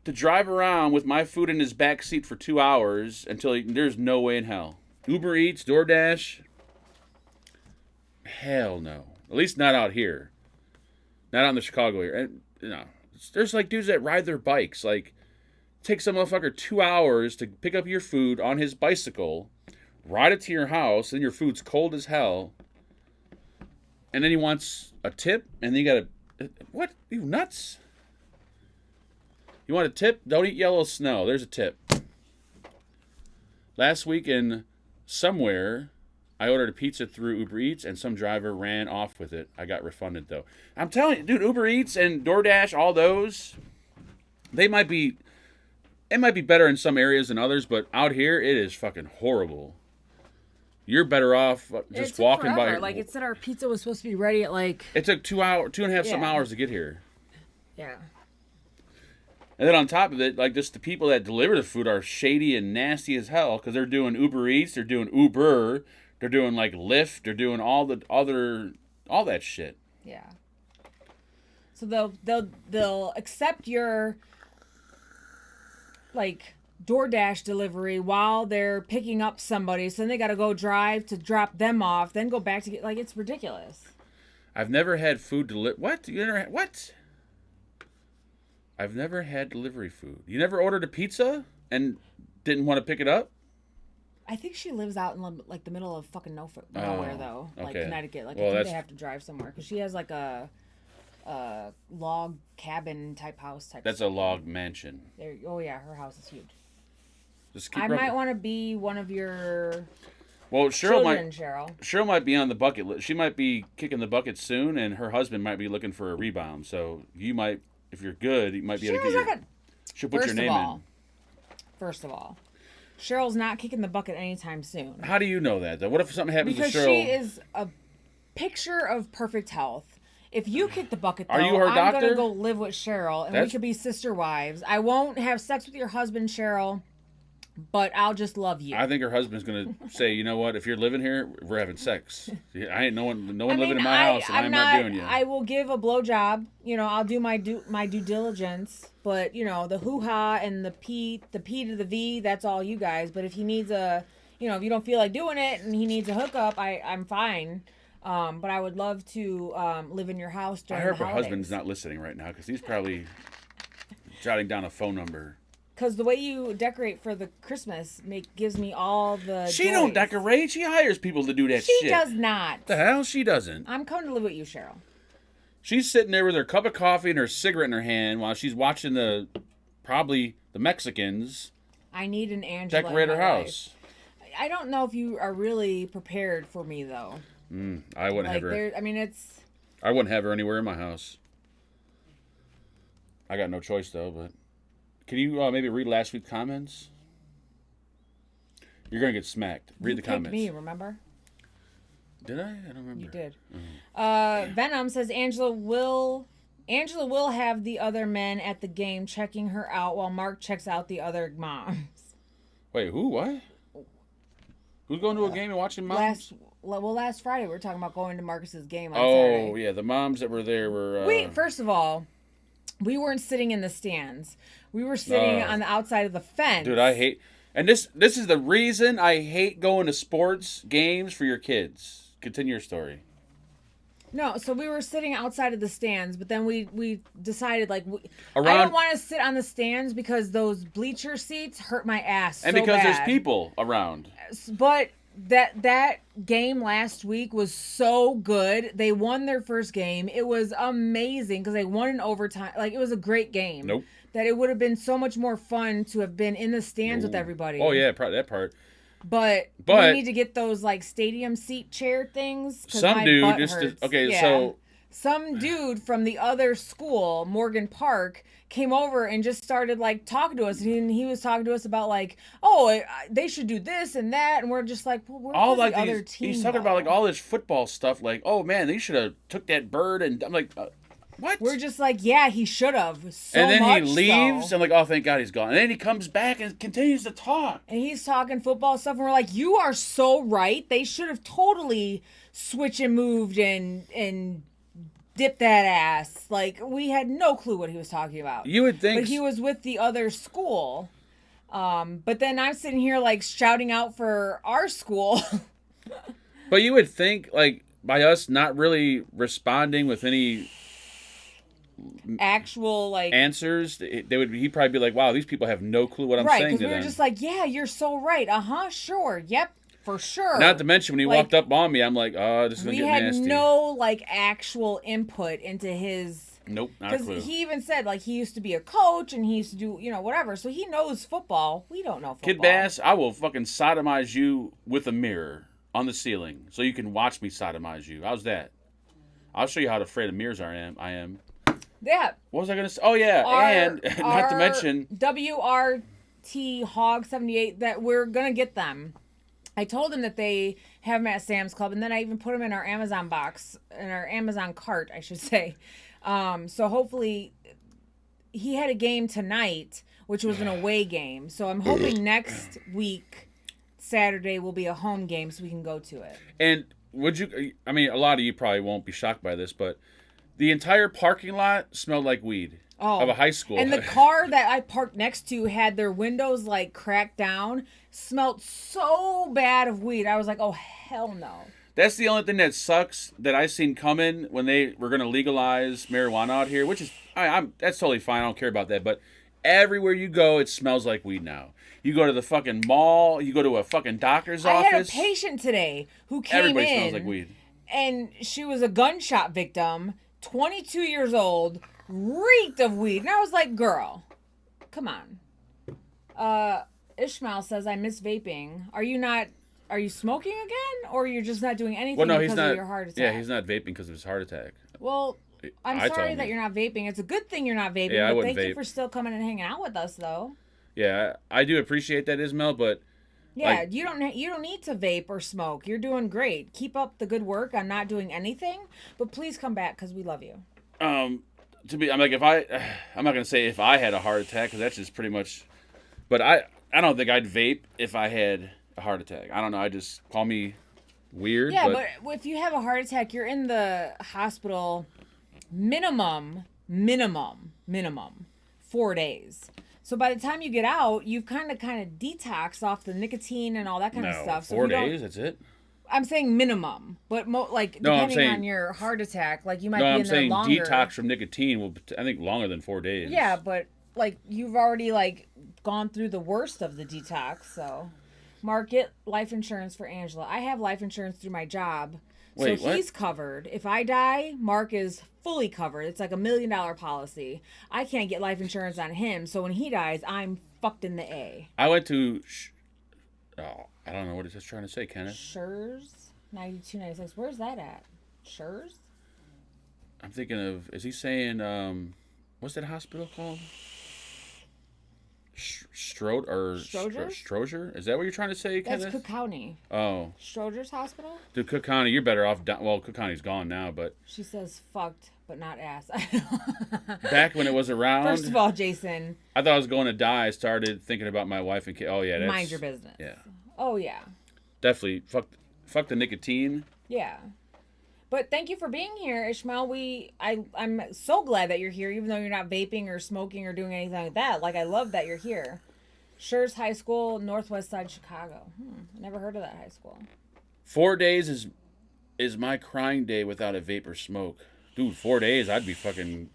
to drive around with my food in his back seat for 2 hours until there's no way in hell. Uber Eats, DoorDash, hell no. At least not out here. Not out in the Chicago area. And, there's like dudes that ride their bikes. Like, Take some motherfucker 2 hours to pick up your food on his bicycle, ride it to your house, and your food's cold as hell. And then he wants a tip, and then you gotta... What? You nuts? You want a tip? Don't eat yellow snow. There's a tip. Last week in somewhere, I ordered a pizza through Uber Eats, and some driver ran off with it. I got refunded, though. I'm telling you, dude, Uber Eats and DoorDash, all those, it might be better in some areas than others, but out here, it is fucking horrible. You're better off just walking by. Like, it said our pizza was supposed to be ready at like... It took 2 and a half some hours to get here. Yeah. And then on top of it, like, just the people that deliver the food are shady and nasty as hell because they're doing Uber Eats, they're doing Uber, they're doing like Lyft, they're doing all that shit. Yeah. So they'll accept your like DoorDash delivery while they're picking up somebody, so then they got to go drive to drop them off, then go back to get, like, it's ridiculous. I've never had food What? You never had, what? I've never had delivery food. You never ordered a pizza and didn't want to pick it up? I think she lives out in like the middle of fucking nowhere though, like okay. Connecticut. Like, well, I think they have to drive somewhere because she has like a log cabin type house type. That's a log mansion. There, oh yeah, her house is huge. Just keep I might want to be one of your Cheryl children, might. Cheryl. Sheryl might be on the bucket list. She might be kicking the bucket soon, and her husband might be looking for a rebound. So you might, if you're good, you might be able to get she'll put your name in. First of all, Cheryl's not kicking the bucket anytime soon. How do you know that, though? What if something happens because to Cheryl? She is a picture of perfect health. If you kick the bucket, though, are you her doctor? I'm going to go live with Cheryl, and we could be sister wives. I won't have sex with your husband, Cheryl, but I'll just love you. I think her husband's going to say, you know what? If you're living here, we're having sex. I ain't no one living in my house, and I'm not doing you. I will give a blowjob. You know, I'll do my due diligence. But, you know, the hoo-ha and the P to the V, that's all you guys. But if he needs if you don't feel like doing it and he needs a hookup, I'm fine. But I would love to live in your house during the holidays. I hope her husband's not listening right now because he's probably jotting down a phone number. Because the way you decorate for the Christmas gives me all the She joys. don't decorate. She hires people to do that shit. She does not. The hell? She doesn't. I'm coming to live with you, Cheryl. She's sitting there with her cup of coffee and her cigarette in her hand while she's watching probably the Mexicans I need an Angela decorate her house. Life. I don't know if you are really prepared for me, though. I wouldn't have her. I wouldn't have her anywhere in my house. I got no choice, though, but... Can you maybe read last week's comments? You're going to get smacked. Read the comments. You picked me, remember? Did I? I don't remember. You did. Venom says Angela will have the other men at the game checking her out while Mark checks out the other moms. Wait, who? What? Who's going to a game and watching moms? Last Friday we were talking about going to Marcus's game on Saturday. Oh, yeah. The moms that were there were... First of all, we weren't sitting in the stands. We were sitting on the outside of the fence. Dude, I hate... And this is the reason I hate going to sports games for your kids. Continue your story. No, so we were sitting outside of the stands, but then we decided, like... I don't want to sit on the stands because those bleacher seats hurt my ass and because there's people around. But... That game last week was so good. They won their first game. It was amazing because they won in overtime. Like, it was a great game. Nope. That it would have been so much more fun to have been in the stands with everybody. Oh, yeah, that part. But we need to get those, like, stadium seat chair things. Some dude just... Some dude from the other school, Morgan Park, came over and just started, like, talking to us. And he was talking to us about, like, they should do this and that. And we're just like, well, we're all like the other team. He's talking about, like, all this football stuff. Like, oh, man, they should have took that bird. And I'm like, what? We're just like, yeah, he should have. And then he leaves. And I'm like, oh, thank God he's gone. And then he comes back and continues to talk. And he's talking football stuff. And we're like, you are so right. They should have totally switched and moved and dip that ass. Like, we had no clue what he was talking about. You would think. But he was with the other school. But then I'm sitting here, like, shouting out for our school. But you would think, like, by us not really responding with any actual like answers, he'd probably be like, wow, these people have no clue what I'm right, saying to because we were them. just like, yeah, you're so right. Sure, yep, for sure. Not to mention when he like, walked up on me, I'm like, oh, this is gonna get nasty. We had no like actual input into his. Nope, not a clue. Because he even said like he used to be a coach and he used to do whatever, so he knows football. We don't know football. Kid Bass, I will fucking sodomize you with a mirror on the ceiling so you can watch me sodomize you. How's that? I'll show you how afraid of mirrors I am. Yeah. What was I gonna say? Oh yeah, and not to mention WRT Hog 78 that we're gonna get them. I told him that they have them at Sam's Club, and then I even put them in our Amazon box, in our Amazon cart, I should say. So hopefully, he had a game tonight, which was an away game. So I'm hoping next week, Saturday, will be a home game so we can go to it. And would you, I mean, a lot of you probably won't be shocked by this, but the entire parking lot smelled like weed of a high school. And the car that I parked next to had their windows like cracked down, smelled so bad of weed. I was like, oh, hell no. That's the only thing that sucks that I seen coming when they were going to legalize marijuana out here, which is, that's totally fine. I don't care about that. But everywhere you go, it smells like weed now. You go to the fucking mall, you go to a fucking doctor's office. I had a patient today who came Everybody in. smells like weed. And she was a gunshot victim, 22 years old, reeked of weed. And I was like, girl, come on. Ishmael says, I miss vaping. Are you smoking again? Or you're just not doing anything because of your heart attack? Yeah, he's not vaping because of his heart attack. Well, I'm sorry that you're not vaping. It's a good thing you're not vaping. Yeah, but thank you for still coming and hanging out with us, though. Yeah, I do appreciate that, Ismail, but... Yeah, like, you don't need to vape or smoke. You're doing great. Keep up the good work on not doing anything, but please come back because we love you. I'm not gonna say if I had a heart attack because that's just pretty much, but I don't think I'd vape if I had a heart attack. I don't know. I just call me weird. Yeah, but if you have a heart attack, you're in the hospital minimum 4 days. So by the time you get out, you've kind of detoxed off the nicotine and all that kind of stuff. So 4 days, that's it? I'm saying minimum, but depending on your heart attack, like you might be in there longer. I'm saying detox from nicotine will, I think, longer than 4 days. Yeah, but like you've already gone through the worst of the detox. So, Mark, get life insurance for Angela. I have life insurance through my job. Wait, so he's covered. If I die, Mark is fully covered. It's like $1 million policy. I can't get life insurance on him. So when he dies, I'm fucked in the A. I went to... I don't know what it's trying to say, Kenneth. Schurz 9296. Where's that at? Schurz? I'm thinking of... Is he saying... what's that hospital called? Stroger? Is that what you're trying to say, Kenneth? That's Cook County. Oh. Stroger's hospital? Dude, Cook County, you're better off... Well, Cook County's gone now, but... She says fucked, but not ass. Back when it was around... First of all, Jason... I thought I was going to die. I started thinking about my wife and kid. Oh, yeah, that's... Mind your business. Yeah. Oh, yeah. Definitely. Fuck the nicotine. Yeah. But thank you for being here, Ishmael. I'm so glad that you're here, even though you're not vaping or smoking or doing anything like that. Like, I love that you're here. Schurz High School, Northwest Side, Chicago. Never heard of that high school. 4 days is my crying day without a vape or smoke. Dude, 4 days, I'd be fucking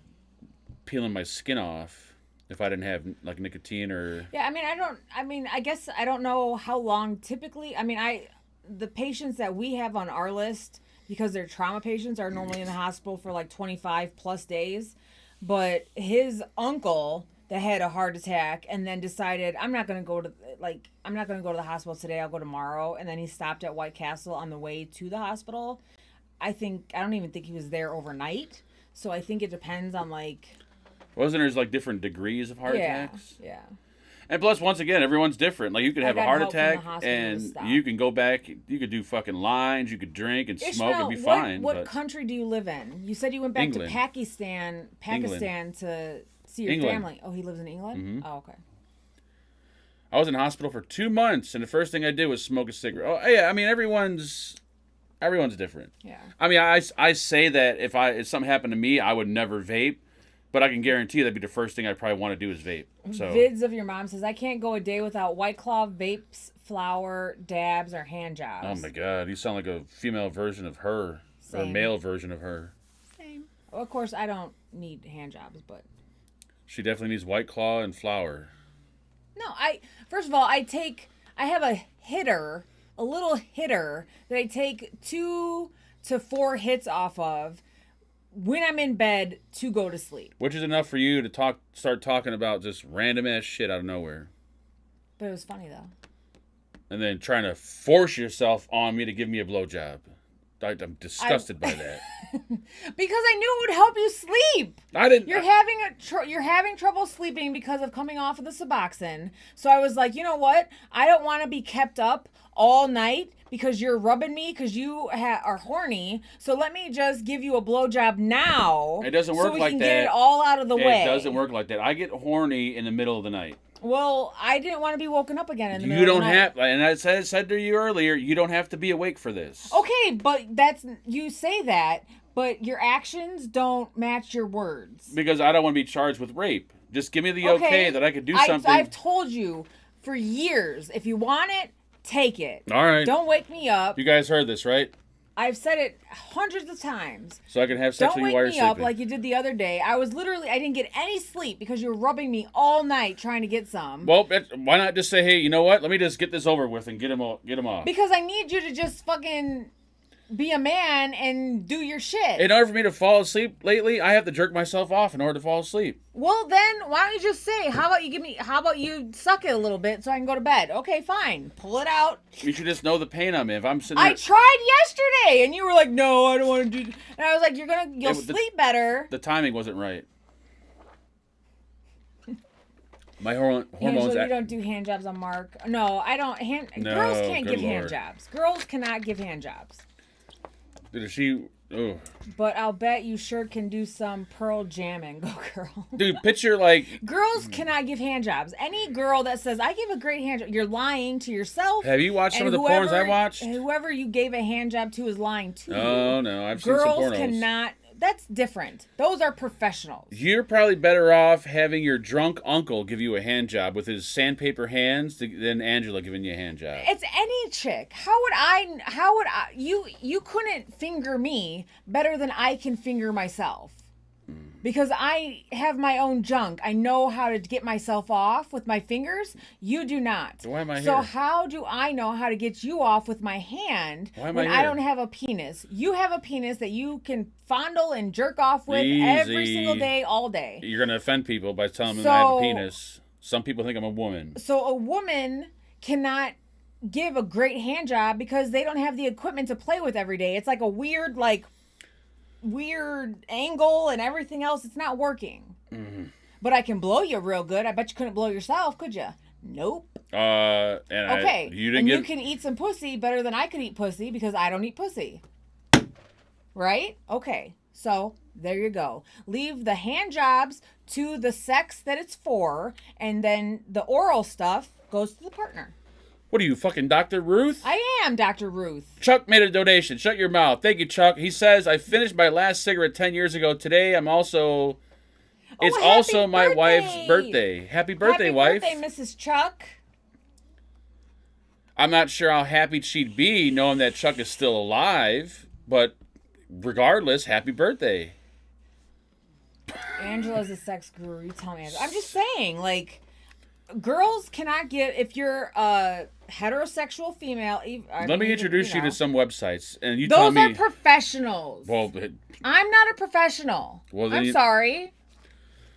peeling my skin off if I didn't have, like, nicotine or... Yeah, I guess I don't know how long typically... the patients that we have on our list... because they're trauma patients are normally in the hospital for like 25 plus days. But his uncle that had a heart attack and then decided, I'm not going to go to the hospital today. I'll go tomorrow. And then he stopped at White Castle on the way to the hospital. I don't even think he was there overnight. So I think it depends on Wasn't there like different degrees of heart attacks? Yeah. And plus, once again, everyone's different. Like, you could have a heart attack, and you can go back, you could do fucking lines, you could drink and smoke and be fine. What country do you live in? You said you went back to Pakistan to see your family. Oh, he lives in England? Mm-hmm. Oh, okay. I was in hospital for 2 months, and the first thing I did was smoke a cigarette. Oh, yeah, I mean, everyone's different. Yeah. I mean, I say that if something happened to me, I would never vape. But I can guarantee that'd be the first thing I'd probably want to do is vape. So. Vids of your mom says, I can't go a day without White Claw, vapes, flour, dabs, or hand jobs. Oh, my God. You sound like a female version of her. Same. Or a male version of her. Same. of course, I don't need hand jobs, but She definitely needs White Claw and flour. no, first of all, I have a little hitter that I take 2 to 4 hits off of when I'm in bed to go to sleep. Which is enough for you to start talking about just random ass shit out of nowhere. But it was funny though. And then trying to force yourself on me to give me a blowjob. I'm disgusted by that. Because I knew it would help you sleep. I didn't. You're having trouble sleeping because of coming off of the Suboxone. So I was like, you know what? I don't want to be kept up all night because you're rubbing me because you are horny. So let me just give you a blowjob now. It doesn't work so we like can that. Get it all out of the way. It doesn't work like that. I get horny in the middle of the night. Well, I didn't want to be woken up again in the middle You of don't the night. have, and I said to you earlier, you don't have to be awake for this. Okay, but you say that, but your actions don't match your words. Because I don't want to be charged with rape. Just give me the okay that I could do something. I've told you for years, if you want it, take it. All right. Don't wake me up. You guys heard this, right? I've said it hundreds of times. So I can have sex Don't with you wake while you're me sleeping. up like you did the other day. I didn't get any sleep because you were rubbing me all night trying to get some. Well, why not just say, hey, you know what? Let me just get this over with and get him off. Because I need you to just fucking be a man and do your shit. In order for me to fall asleep lately, I have to jerk myself off in order to fall asleep. Well, then why don't you just say, how about you suck it a little bit so I can go to bed? Okay, fine. Pull it out. You should just know the pain I'm in. If I'm sitting there, I tried yesterday and you were like, no, I don't want to do. And I was like, you'll sleep better. The timing wasn't right. My hormones. Angela, you don't do hand jobs on Mark. No, I don't. Girls can't give hand jobs. Girls cannot give hand jobs. Dude, oh. But I'll bet you sure can do some pearl jamming. Go girl. Dude, picture like... Girls cannot give hand jobs. Any girl that says, I give a great hand job, you're lying to yourself. Have you watched some of the porns I watched? Whoever you gave a hand job to is lying to you. Oh, no. I've seen some pornos. Girls cannot... That's different. Those are professionals. You're probably better off having your drunk uncle give you a hand job with his sandpaper hands than Angela giving you a hand job. It's any chick. How would I you couldn't finger me better than I can finger myself. Because I have my own junk. I know how to get myself off with my fingers. You do not. So why am I So here? how do I know how to get you off with my hand when I don't have a penis? You have a penis that you can fondle and jerk off with every single day, all day. You're going to offend people by telling them I have a penis. Some people think I'm a woman. So a woman cannot give a great hand job because they don't have the equipment to play with every day. It's like a weird angle and everything else. It's not working. Mm-hmm. But I can blow you real good. I bet you couldn't blow yourself, could you? Nope. Okay. You can eat some pussy better than I could eat pussy because I don't eat pussy. Right? Okay. So there you go. Leave the hand jobs to the sex that it's for, and then the oral stuff goes to the partner. What are you, fucking Dr. Ruth? I am Dr. Ruth. Chuck made a donation. Shut your mouth. Thank you, Chuck. He says, I finished my last cigarette 10 years ago. Today, I'm also... It's also my wife's birthday. Happy birthday, wife. Happy birthday, Mrs. Chuck. I'm not sure how happy she'd be knowing that Chuck is still alive, but regardless, happy birthday. Angela's a sex guru. You tell me. I'm just saying, girls cannot get, if you're a heterosexual female. Let me introduce you to some websites, and you tell me. Those are professionals. Well, I'm not a professional. Well, I'm sorry.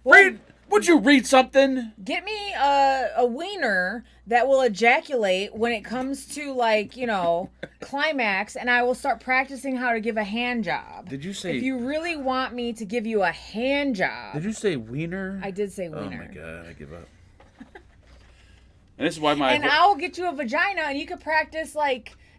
Would you read something? Get me a wiener that will ejaculate when it comes to climax, and I will start practicing how to give a hand job. Did you say? If you really want me to give you a hand job. Did you say wiener? I did say wiener. Oh my god, I give up. And this is why And I'll get you a vagina, and you could practice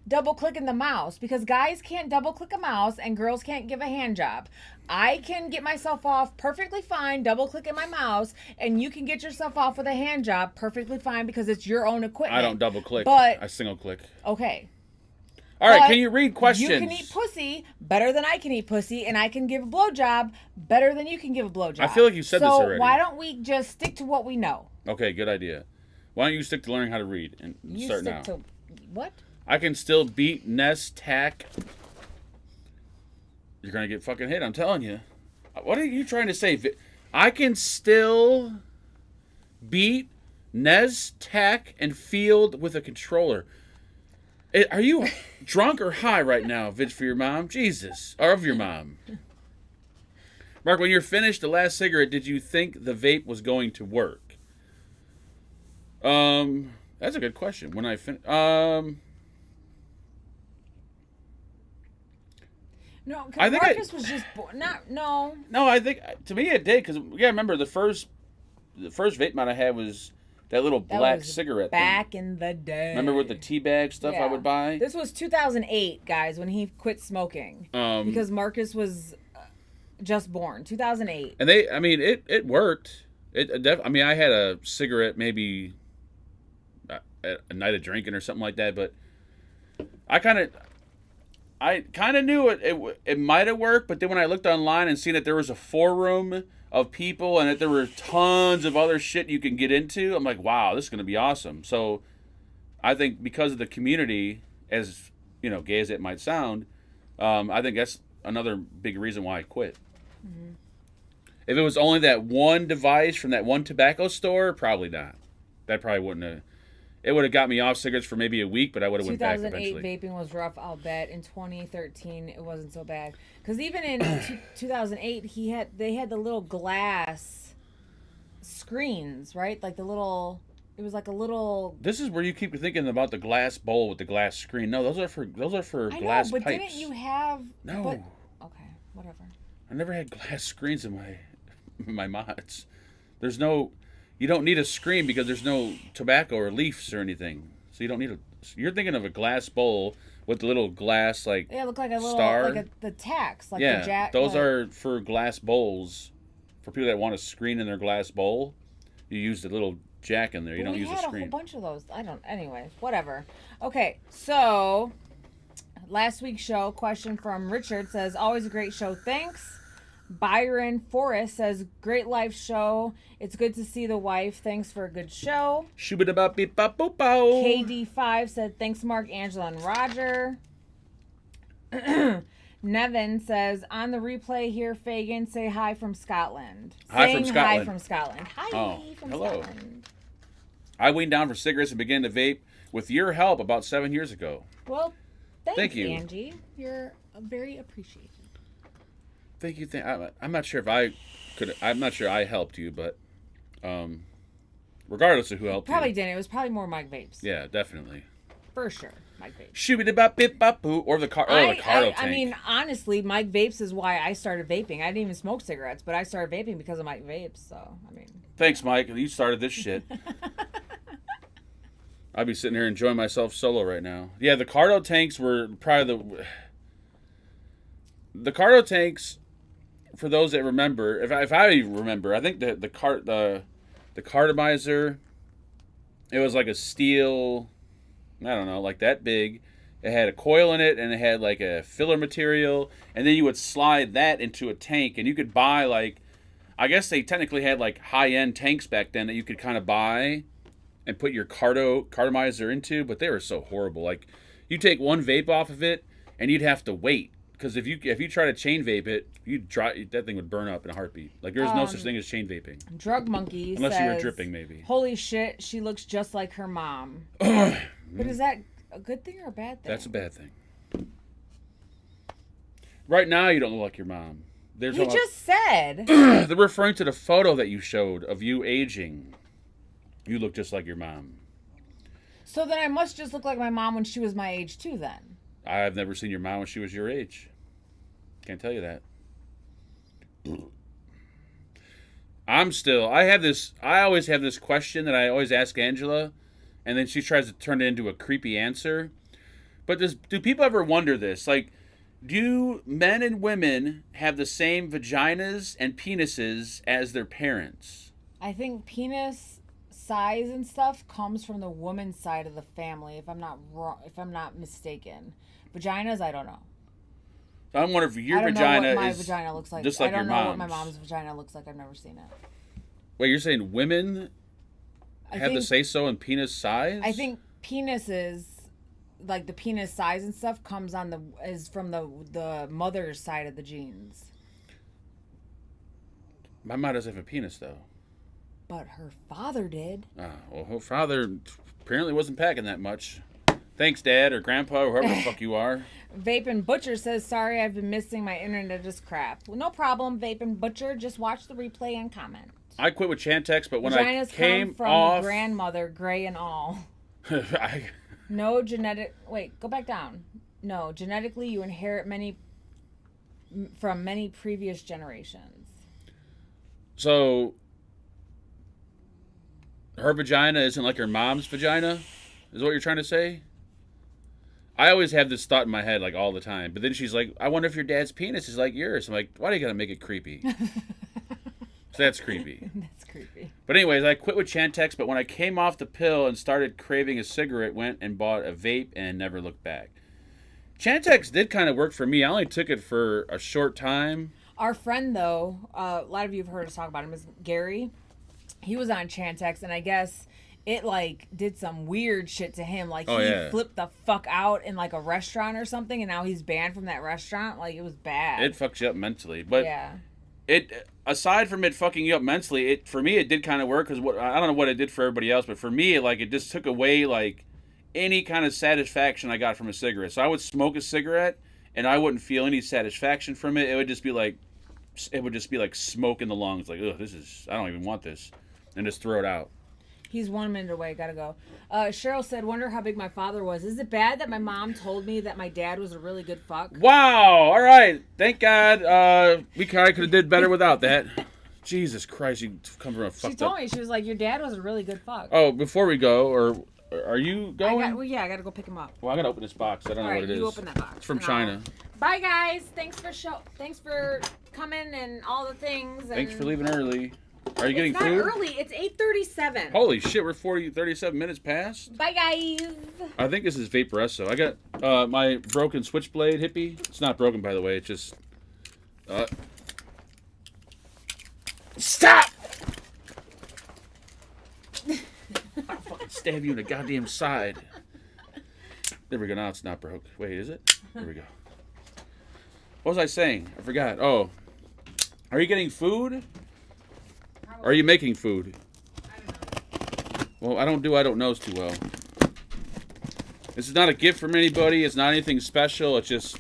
double clicking the mouse, because guys can't double click a mouse and girls can't give a hand job. I can get myself off perfectly fine double clicking my mouse, and you can get yourself off with a hand job perfectly fine because it's your own equipment. I don't double click. But I single click. Okay. All right, can you read questions? You can eat pussy better than I can eat pussy, and I can give a blowjob better than you can give a blowjob. I feel like you said this already. So why don't we just stick to what we know? Okay, good idea. Why don't you stick to learning how to read and start now? What? I can still beat Nest Tack. You're going to get fucking hit, I'm telling you. What are you trying to say? I can still beat Nez, Tech, and Field with a controller. Are you drunk or high right now, Vince, for your mom? Jesus. Or of your mom. Mark, when you're finished the last cigarette, did you think the vape was going to work? That's a good question. When I finish... No, I think Marcus was just no. No, I think to me it did because remember the first vape mod I had was that little black cigarette back thing. in the day. Remember with the tea bag stuff I would buy? This was 2008, guys, when he quit smoking because Marcus was just born. 2008. And it worked. I had a cigarette maybe a night of drinking or something like that, but I kind of knew it might have worked, but then when I looked online and seen that there was a forum of people and that there were tons of other shit you can get into, I'm like, wow, this is going to be awesome. So I think because of the community, as gay as it might sound, I think that's another big reason why I quit. Mm-hmm. If it was only that one device from that one tobacco store, probably not. That probably wouldn't have. It would have got me off cigarettes for maybe a week, but I would have went back eventually. 2008 vaping was rough, I'll bet. In 2013, it wasn't so bad. Because even in 2008, they had the little glass screens, right? Like it was like a little... This is where you keep thinking about the glass bowl with the glass screen. No, those are for glass but pipes. Didn't you have... No. Okay, whatever. I never had glass screens in my mods. There's no... You don't need a screen because there's no tobacco or leaves or anything. So you don't need You're thinking of a glass bowl with the little glass look like a little star. Like the tacks, like yeah, the jack. Those are for glass bowls. For people that want a screen in their glass bowl, you use the little jack in there. You don't use a screen. We had a whole bunch of those. Anyway, whatever. Okay, so last week's show question from Richard says, "Always a great show. Thanks." Byron Forrest says, "Great live show. It's good to see the wife. Thanks for a good show." KD5 said, "Thanks, Mark, Angela, and Roger." Nevin says, "On the replay here, Fagin, say hi from Scotland." Hi from Scotland. Hi from Scotland. Hi from hello. Scotland. I weaned down for cigarettes and began to vape with your help about 7 years ago. Well, thank you, Angie. You're very appreciated. Thank you. I'm not sure if I could. I'm not sure I helped you, but regardless of who helped probably you, didn't. It was probably more Mike Vapes. Yeah, definitely. For sure, Mike Vapes. Shoo-be-de-bop-bip-bop-boo, or the cardo tank. I mean, honestly, Mike Vapes is why I started vaping. I didn't even smoke cigarettes, but I started vaping because of Mike Vapes. So I mean. Thanks, Mike. You started this shit. I'd be sitting here enjoying myself solo right now. Yeah, the cardo tanks were probably the cardo tanks. For those that remember, if I remember, I think the cartomizer, it was like a steel, I don't know, like that big. It had a coil in it, and it had like a filler material, and then you would slide that into a tank, and you could buy I guess they technically had like high-end tanks back then that you could kind of buy and put your cartomizer into, but they were so horrible. Like, you take one vape off of it, and you'd have to wait. Because if you try to chain vape it, that thing would burn up in a heartbeat. Like, there's no such thing as chain vaping. Drug Monkey Unless says, you were dripping, maybe. "Holy shit, she looks just like her mom." But is that a good thing or a bad thing? That's a bad thing. Right now, you don't look like your mom. You just said. They're referring to the photo that you showed of you aging. You look just like your mom. So then I must just look like my mom when she was my age too, then. I've never seen your mom when she was your age. Can't tell you that. I always have this question that I always ask Angela, and then she tries to turn it into a creepy answer. But do people ever wonder this? Like, do men and women have the same vaginas and penises as their parents? I think penis size and stuff comes from the woman's side of the family, if I'm not wrong, if I'm not mistaken. Vaginas, I don't know. So I'm wondering if your vagina my vagina looks like. Just like your mom's. I don't know what my mom's vagina looks like. I've never seen it. Wait, you're saying women have the say-so in penis size? I think penises, like the penis size and stuff, is from the mother's side of the genes. My mom doesn't have a penis, though. But her father did. Well, her father apparently wasn't packing that much. Thanks, Dad or Grandpa or whoever the fuck you are. Vapin' Butcher says, sorry, I've been missing. My internet is crap. Well, no problem, Vapin' Butcher. Just watch the replay and comment. I quit with Chantix, but when Vaginas I came come from off... the grandmother, gray and all. No genetic... Wait, go back down. No, genetically you inherit from many previous generations. So, her vagina isn't like her mom's vagina? Is what you're trying to say? I always have this thought in my head, like, all the time. But then she's like, I wonder if your dad's penis is like yours. I'm like, why do you gotta make it creepy? So that's creepy. That's creepy. But anyways, I quit with Chantix, but when I came off the pill and started craving a cigarette, went and bought a vape and never looked back. Chantix did kind of work for me. I only took it for a short time. Our friend, though, a lot of you have heard us talk about him, is Gary. He was on Chantix, and I guess it, like, did some weird shit to him. Like, he flipped the fuck out in, like, a restaurant or something, and now he's banned from that restaurant. Like, it was bad. It fucks you up mentally. But yeah. Aside from it fucking you up mentally, for me, it did kind of work. Because I don't know what it did for everybody else, but for me, it just took away, like, any kind of satisfaction I got from a cigarette. So I would smoke a cigarette, and I wouldn't feel any satisfaction from it. It would just be like smoke in the lungs. Like, ugh, I don't even want this. And just throw it out. He's 1 minute away. Gotta go. Cheryl said, wonder how big my father was. Is it bad that my mom told me that my dad was a really good fuck? Wow. All right. Thank God. We kind of could have did better without that. Jesus Christ. You come from a fucked up... She told me. She was like, your dad was a really good fuck. Oh, before we go, or are you going? I gotta go pick him up. Well, I gotta open this box. I don't know what it is. You open that box. It's from China. Bye, guys. Thanks for coming and all the things. And thanks for leaving early. Are you getting food? It's not early. It's 8:37. Holy shit, we're 37 minutes past. Bye, guys. I think this is Vaporesso. I got my broken switchblade hippie. It's not broken, by the way. It's just... Stop! I'll fucking stab you in the goddamn side. There we go. Now it's not broke. Wait, is it? There we go. What was I saying? I forgot. Oh. Are you getting food? Or are you making food? I don't know. Well, I don't knows too well. This is not a gift from anybody. It's not anything special. It's just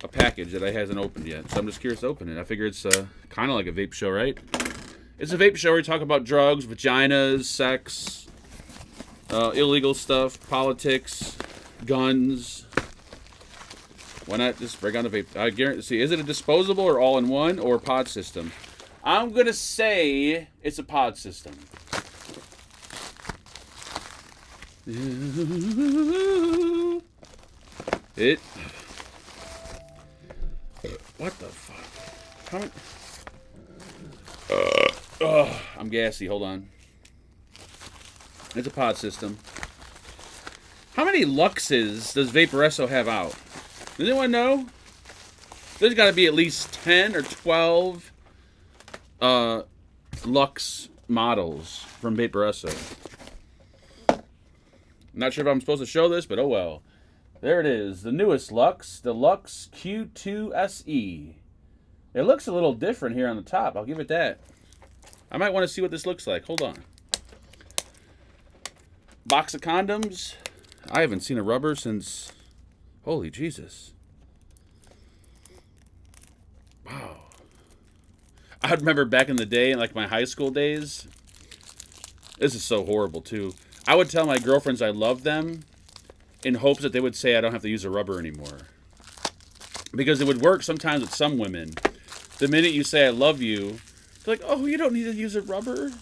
a package that I hasn't opened yet. So I'm just curious to open it. I figure it's kind of like a vape show, right? It's a vape show where we talk about drugs, vaginas, sex, illegal stuff, politics, guns. Why not just break on the vape? I guarantee. Is it a disposable or all-in-one or pod system? I'm gonna say it's a pod system. What the fuck? I'm gassy. Hold on. It's a pod system. How many Luxes does Vaporesso have out? Does anyone know? There's got to be at least 10 or 12 Lux models from Vaporesso. I'm not sure if I'm supposed to show this, but oh well. There it is. The newest Lux. The Lux Q2 SE. It looks a little different here on the top. I'll give it that. I might want to see what this looks like. Hold on. Box of condoms. I haven't seen a rubber since... Holy Jesus. Wow. I remember back in the day, in like my high school days. This is so horrible too. I would tell my girlfriends I loved them in hopes that they would say I don't have to use a rubber anymore. Because it would work sometimes with some women. The minute you say I love you, they're like, oh, you don't need to use a rubber.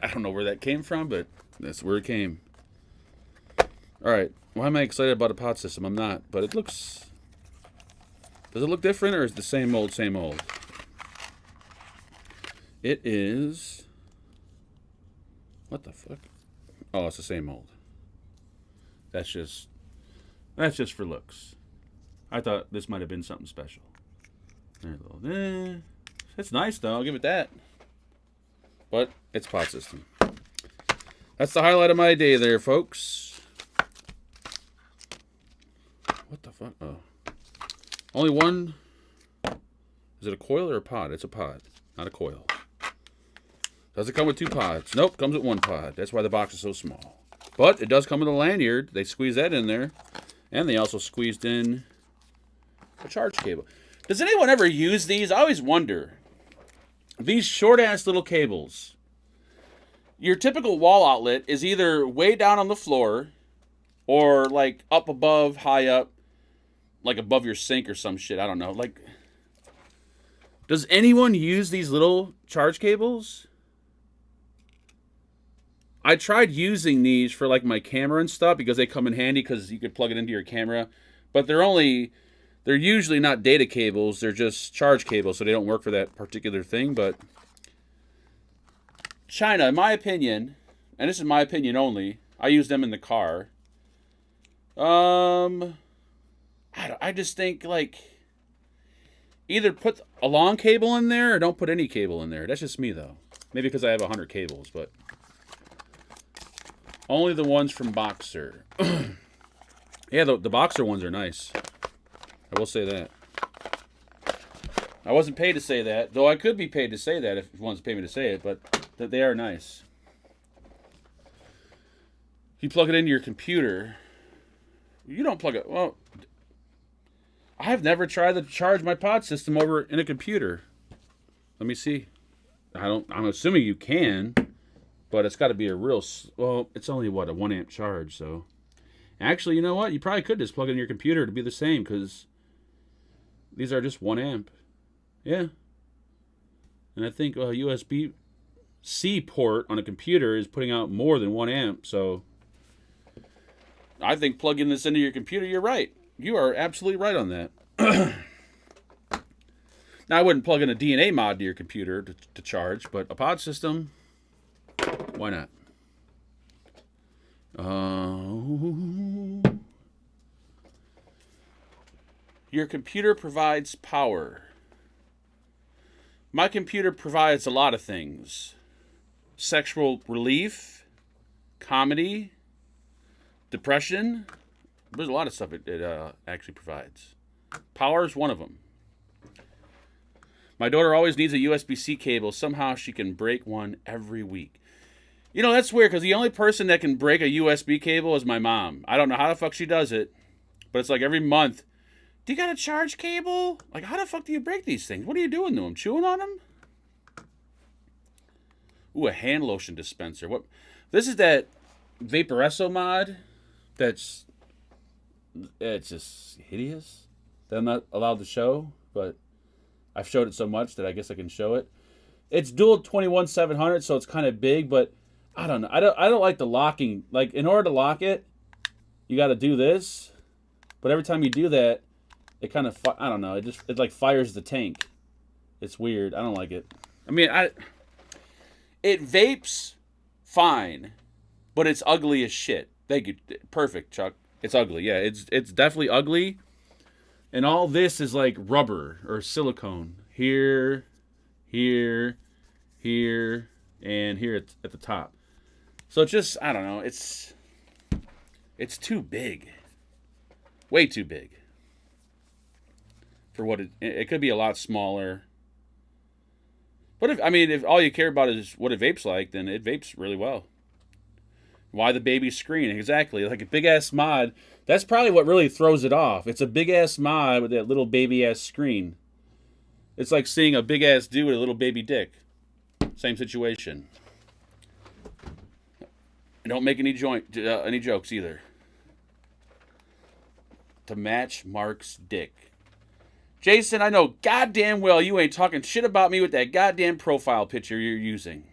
I don't know where that came from, but that's where it came. Alright, why am I excited about a pod system? I'm not, but it looks... Does it look different, or is it the same old, same old? It is... What the fuck? Oh, it's the same old. That's just for looks. I thought this might have been something special. It's nice, though. I'll give it that. But it's pod system. That's the highlight of my day there, folks. What the fuck? Oh. Only one Is it a coil or a pod? It's a pod, not a coil. Does it come with 2 pods? Nope, comes with 1 pod. That's why the box is so small. But it does come with a lanyard. They squeeze that in there. And they also squeezed in a charge cable. Does anyone ever use these? I always wonder. These short-ass little cables. Your typical wall outlet is either way down on the floor or like up above, high up, like above your sink or some shit. I don't know. Like, does anyone use these little charge cables? I tried using these for like my camera and stuff because they come in handy because you could plug it into your camera. But they're usually not data cables. They're just charge cables, so they don't work for that particular thing. But China, in my opinion, and this is my opinion only, I use them in the car. I just think, like, either put a long cable in there or don't put any cable in there. That's just me, though. Maybe because I have 100 cables, but only the ones from Boxer. Yeah, the Boxer ones are nice. I will say that. I wasn't paid to say that, though I could be paid to say that if one's paid me to say it, but they are nice. You plug it into your computer. You don't plug it. Well, I have never tried to charge my pod system over in a computer. Let me see. I'm assuming you can, but it's got to be a real. Well, it's only what, a 1 amp charge. So, actually, you know what? You probably could just plug it in your computer to be the same because these are just 1 amp. Yeah. And I think a USB-C port on a computer is putting out more than 1 amp. So, I think plugging this into your computer, you're right. You are absolutely right on that. Now, I wouldn't plug in a DNA mod to your computer to charge, but a pod system, why not? Your computer provides power. My computer provides a lot of things. Sexual relief, comedy, depression. There's a lot of stuff it actually provides. Power is one of them. My daughter always needs a USB-C cable. Somehow she can break one every week. You know, that's weird because the only person that can break a USB cable is my mom. I don't know how the fuck she does it, but it's like every month. Do you got a charge cable? Like, how the fuck do you break these things? What are you doing to them? Chewing on them? Ooh, a hand lotion dispenser. What? This is that Vaporesso mod it's just hideous that I'm not allowed to show, but I've showed it so much that I guess I can show it. It's dual 21-700, so it's kind of big, but I don't know. I don't like the locking. Like, in order to lock it, you got to do this. But every time you do that, it kind of, I don't know. It like fires the tank. It's weird. I don't like it. I mean, it vapes fine, but it's ugly as shit. Thank you. Perfect, Chuck. It's ugly. Yeah, it's definitely ugly. And all this is like rubber or silicone. Here, here, here, and here at the top. So it's just, I don't know. It's too big. Way too big. For what it could be a lot smaller. But if all you care about is what it vapes like, then it vapes really well. Why the baby screen? Exactly. Like a big-ass mod. That's probably what really throws it off. It's a big-ass mod with that little baby-ass screen. It's like seeing a big-ass dude with a little baby dick. Same situation. And don't make any jokes either. To match Mark's dick. Jason, I know goddamn well you ain't talking shit about me with that goddamn profile picture you're using.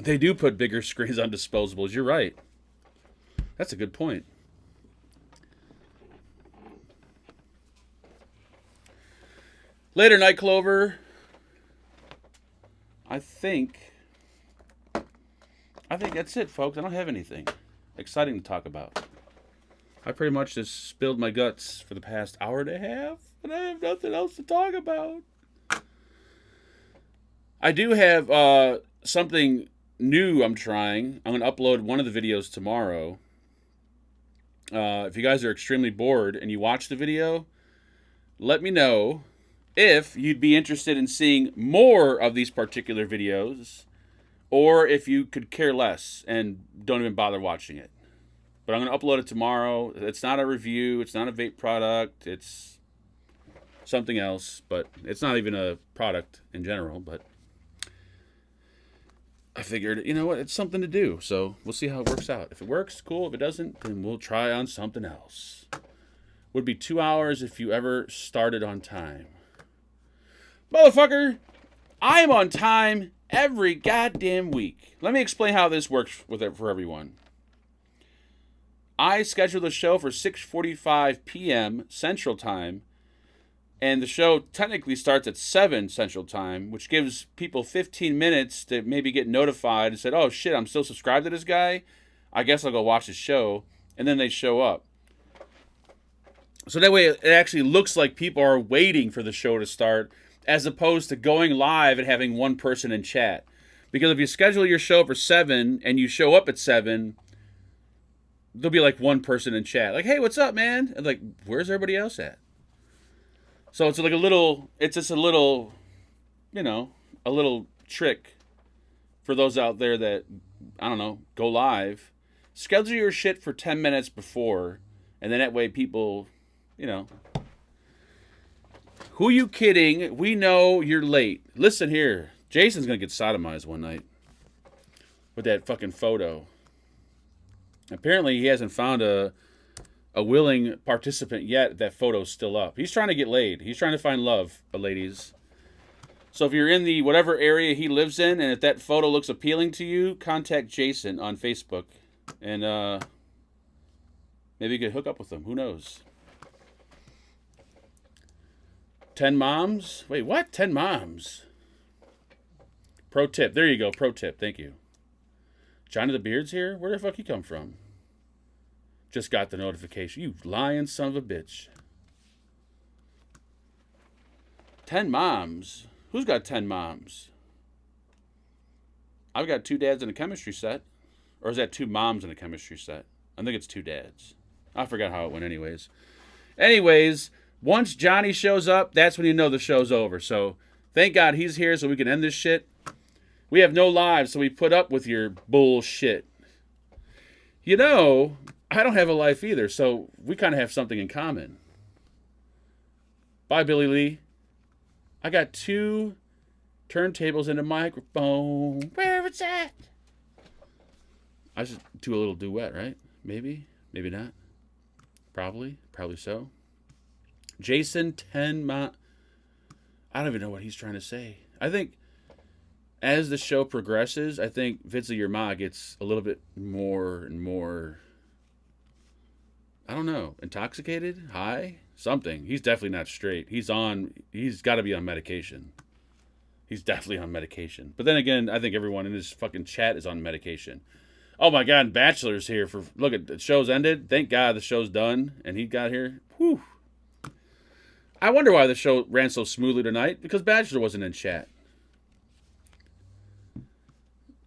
They do put bigger screens on disposables. You're right. That's a good point. Later, Night Clover. I think that's it, folks. I don't have anything exciting to talk about. I pretty much just spilled my guts for the past hour and a half, and I have nothing else to talk about. I do have something new I'm trying. I'm going to upload one of the videos tomorrow. If you guys are extremely bored and you watch the video, let me know if you'd be interested in seeing more of these particular videos, or if you could care less and don't even bother watching it. But I'm going to upload it tomorrow. It's not a review. It's not a vape product. It's something else, but it's not even a product in general. But I figured, you know what, it's something to do. So we'll see how it works out. If it works, cool. If it doesn't, then we'll try on something else. Would be 2 hours if you ever started on time. Motherfucker, I am on time every goddamn week. Let me explain how this works for everyone. I schedule the show for 6:45 p.m. Central Time, and the show technically starts at 7 Central Time, which gives people 15 minutes to maybe get notified and said, oh shit, I'm still subscribed to this guy. I guess I'll go watch his show. And then they show up. So that way it actually looks like people are waiting for the show to start, as opposed to going live and having one person in chat. Because if you schedule your show for 7 and you show up at 7, there'll be like one person in chat. Like, hey, what's up, man? And like, where's everybody else at? So it's like it's just a little, you know, a little trick for those out there that, I don't know, go live. Schedule your shit for 10 minutes before, and then that way people, you know. Who you kidding? We know you're late. Listen here. Jason's going to get sodomized one night with that fucking photo. Apparently he hasn't found a willing participant yet. That photo's still up. He's trying to get laid. He's trying to find love, ladies. So if you're in the whatever area he lives in, and if that photo looks appealing to you, contact Jason on Facebook. And maybe you could hook up with him. Who knows? 10 moms? Wait, what? 10 moms. Pro tip. There you go. Pro tip. Thank you. Johnny the Beard's here? Where the fuck he come from? Just got the notification. You lying son of a bitch. 10 moms? Who's got 10 moms? I've got 2 dads in a chemistry set. Or is that 2 moms in a chemistry set? I think it's 2 dads. I forgot how it went anyways. Anyways, once Johnny shows up, that's when you know the show's over. So thank God he's here so we can end this shit. We have no lives, so we put up with your bullshit. You know, I don't have a life either, so we kind of have something in common. Bye, Billy Lee. I got 2 turntables and a microphone. Where it's at? I should do a little duet, right? Maybe. Maybe not. Probably. Probably so. Jason 10 I don't even know what he's trying to say. I think as the show progresses, I think Vince Your Ma gets a little bit more and more, I don't know, intoxicated, high, something. He's definitely not straight. He's got to be on medication. He's definitely on medication. But then again, I think everyone in this fucking chat is on medication. Oh my God, Bachelor's here look at the show's ended. Thank God the show's done and he got here. Whew. I wonder why the show ran so smoothly tonight, because Bachelor wasn't in chat.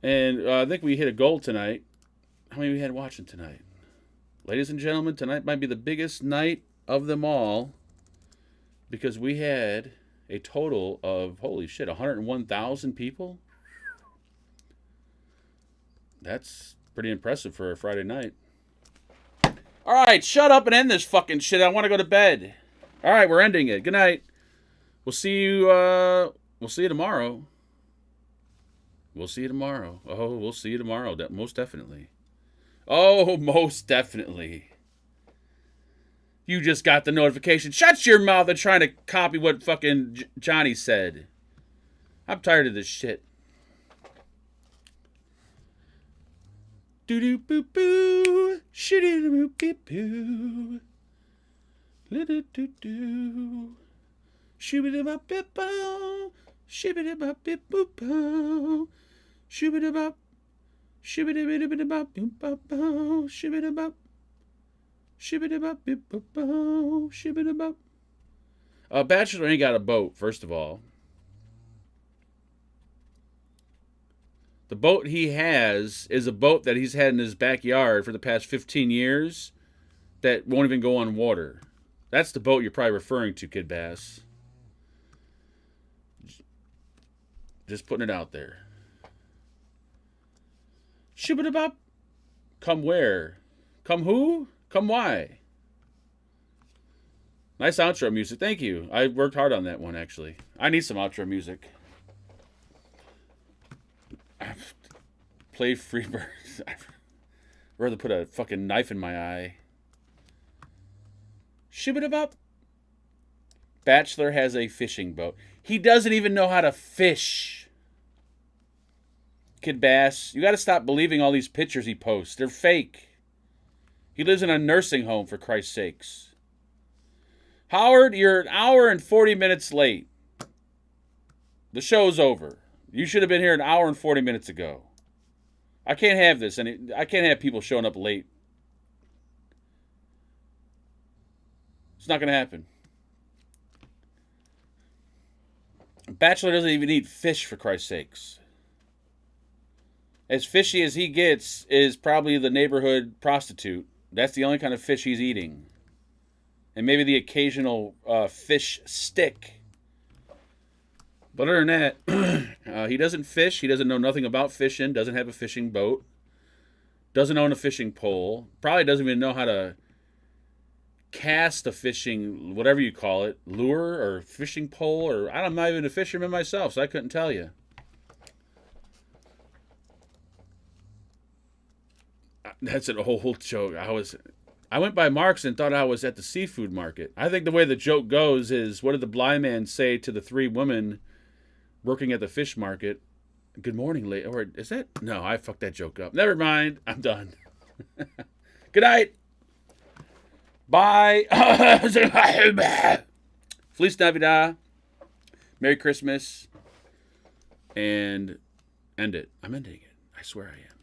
And I think we hit a goal tonight. How many we had watching tonight? Ladies and gentlemen, tonight might be the biggest night of them all, because we had a total of, holy shit, 101,000 people? That's pretty impressive for a Friday night. All right, shut up and end this fucking shit. I want to go to bed. All right, we're ending it. Good night. We'll see you tomorrow. We'll see you tomorrow. Oh, we'll see you tomorrow. Most definitely. Oh, most definitely. You just got the notification. Shut your mouth and trying to copy what fucking Johnny said. I'm tired of this shit. Doo-doo boo boo. Shoo-doo boo boo. Little-doo-doo. Shoo-ba-doo-ba-bip-bow. Shoo-ba-doo-ba-bip-boop-bow. Shoo-ba-doo-ba. Shoo-ba-doo-ba-doo-ba-doo-ba-bow. Shoo-ba-doo-ba. Shoo-ba-doo-ba-bip-boop-bow. Shoo-ba-doo-ba. Bachelor ain't got a boat, first of all. The boat he has is a boat that he's had in his backyard for the past 15 years that won't even go on water. That's the boat you're probably referring to, Kid Bass. Just putting it out there. Shibidabop. Come where? Come who? Come why? Nice outro music. Thank you. I worked hard on that one, actually. I need some outro music. Play Freebirds. I'd rather put a fucking knife in my eye. Shibidabop. Bachelor has a fishing boat. He doesn't even know how to fish. Kid Bass, you got to stop believing all these pictures he posts. They're fake. He lives in a nursing home, for Christ's sakes. Howard, you're an hour and 40 minutes late. The show's over. You should have been here an hour and 40 minutes ago. I can't have this. I can't have people showing up late. It's not going to happen. Bachelor doesn't even eat fish, for Christ's sakes. As fishy as he gets is probably the neighborhood prostitute. That's the only kind of fish he's eating. And maybe the occasional fish stick. But other than that, he doesn't fish. He doesn't know nothing about fishing. Doesn't have a fishing boat. Doesn't own a fishing pole. Probably doesn't even know how to cast a fishing, whatever you call it, lure or fishing pole. Or I'm not even a fisherman myself, so I couldn't tell you. That's an old joke. I went by Mark's and thought I was at the seafood market. I think the way the joke goes is, what did the blind man say to the three women working at the fish market? Good morning, lady. Or is that? No, I fucked that joke up. Never mind. I'm done. Good night. Bye. Feliz Navidad. Merry Christmas. And end it. I'm ending it. I swear I am.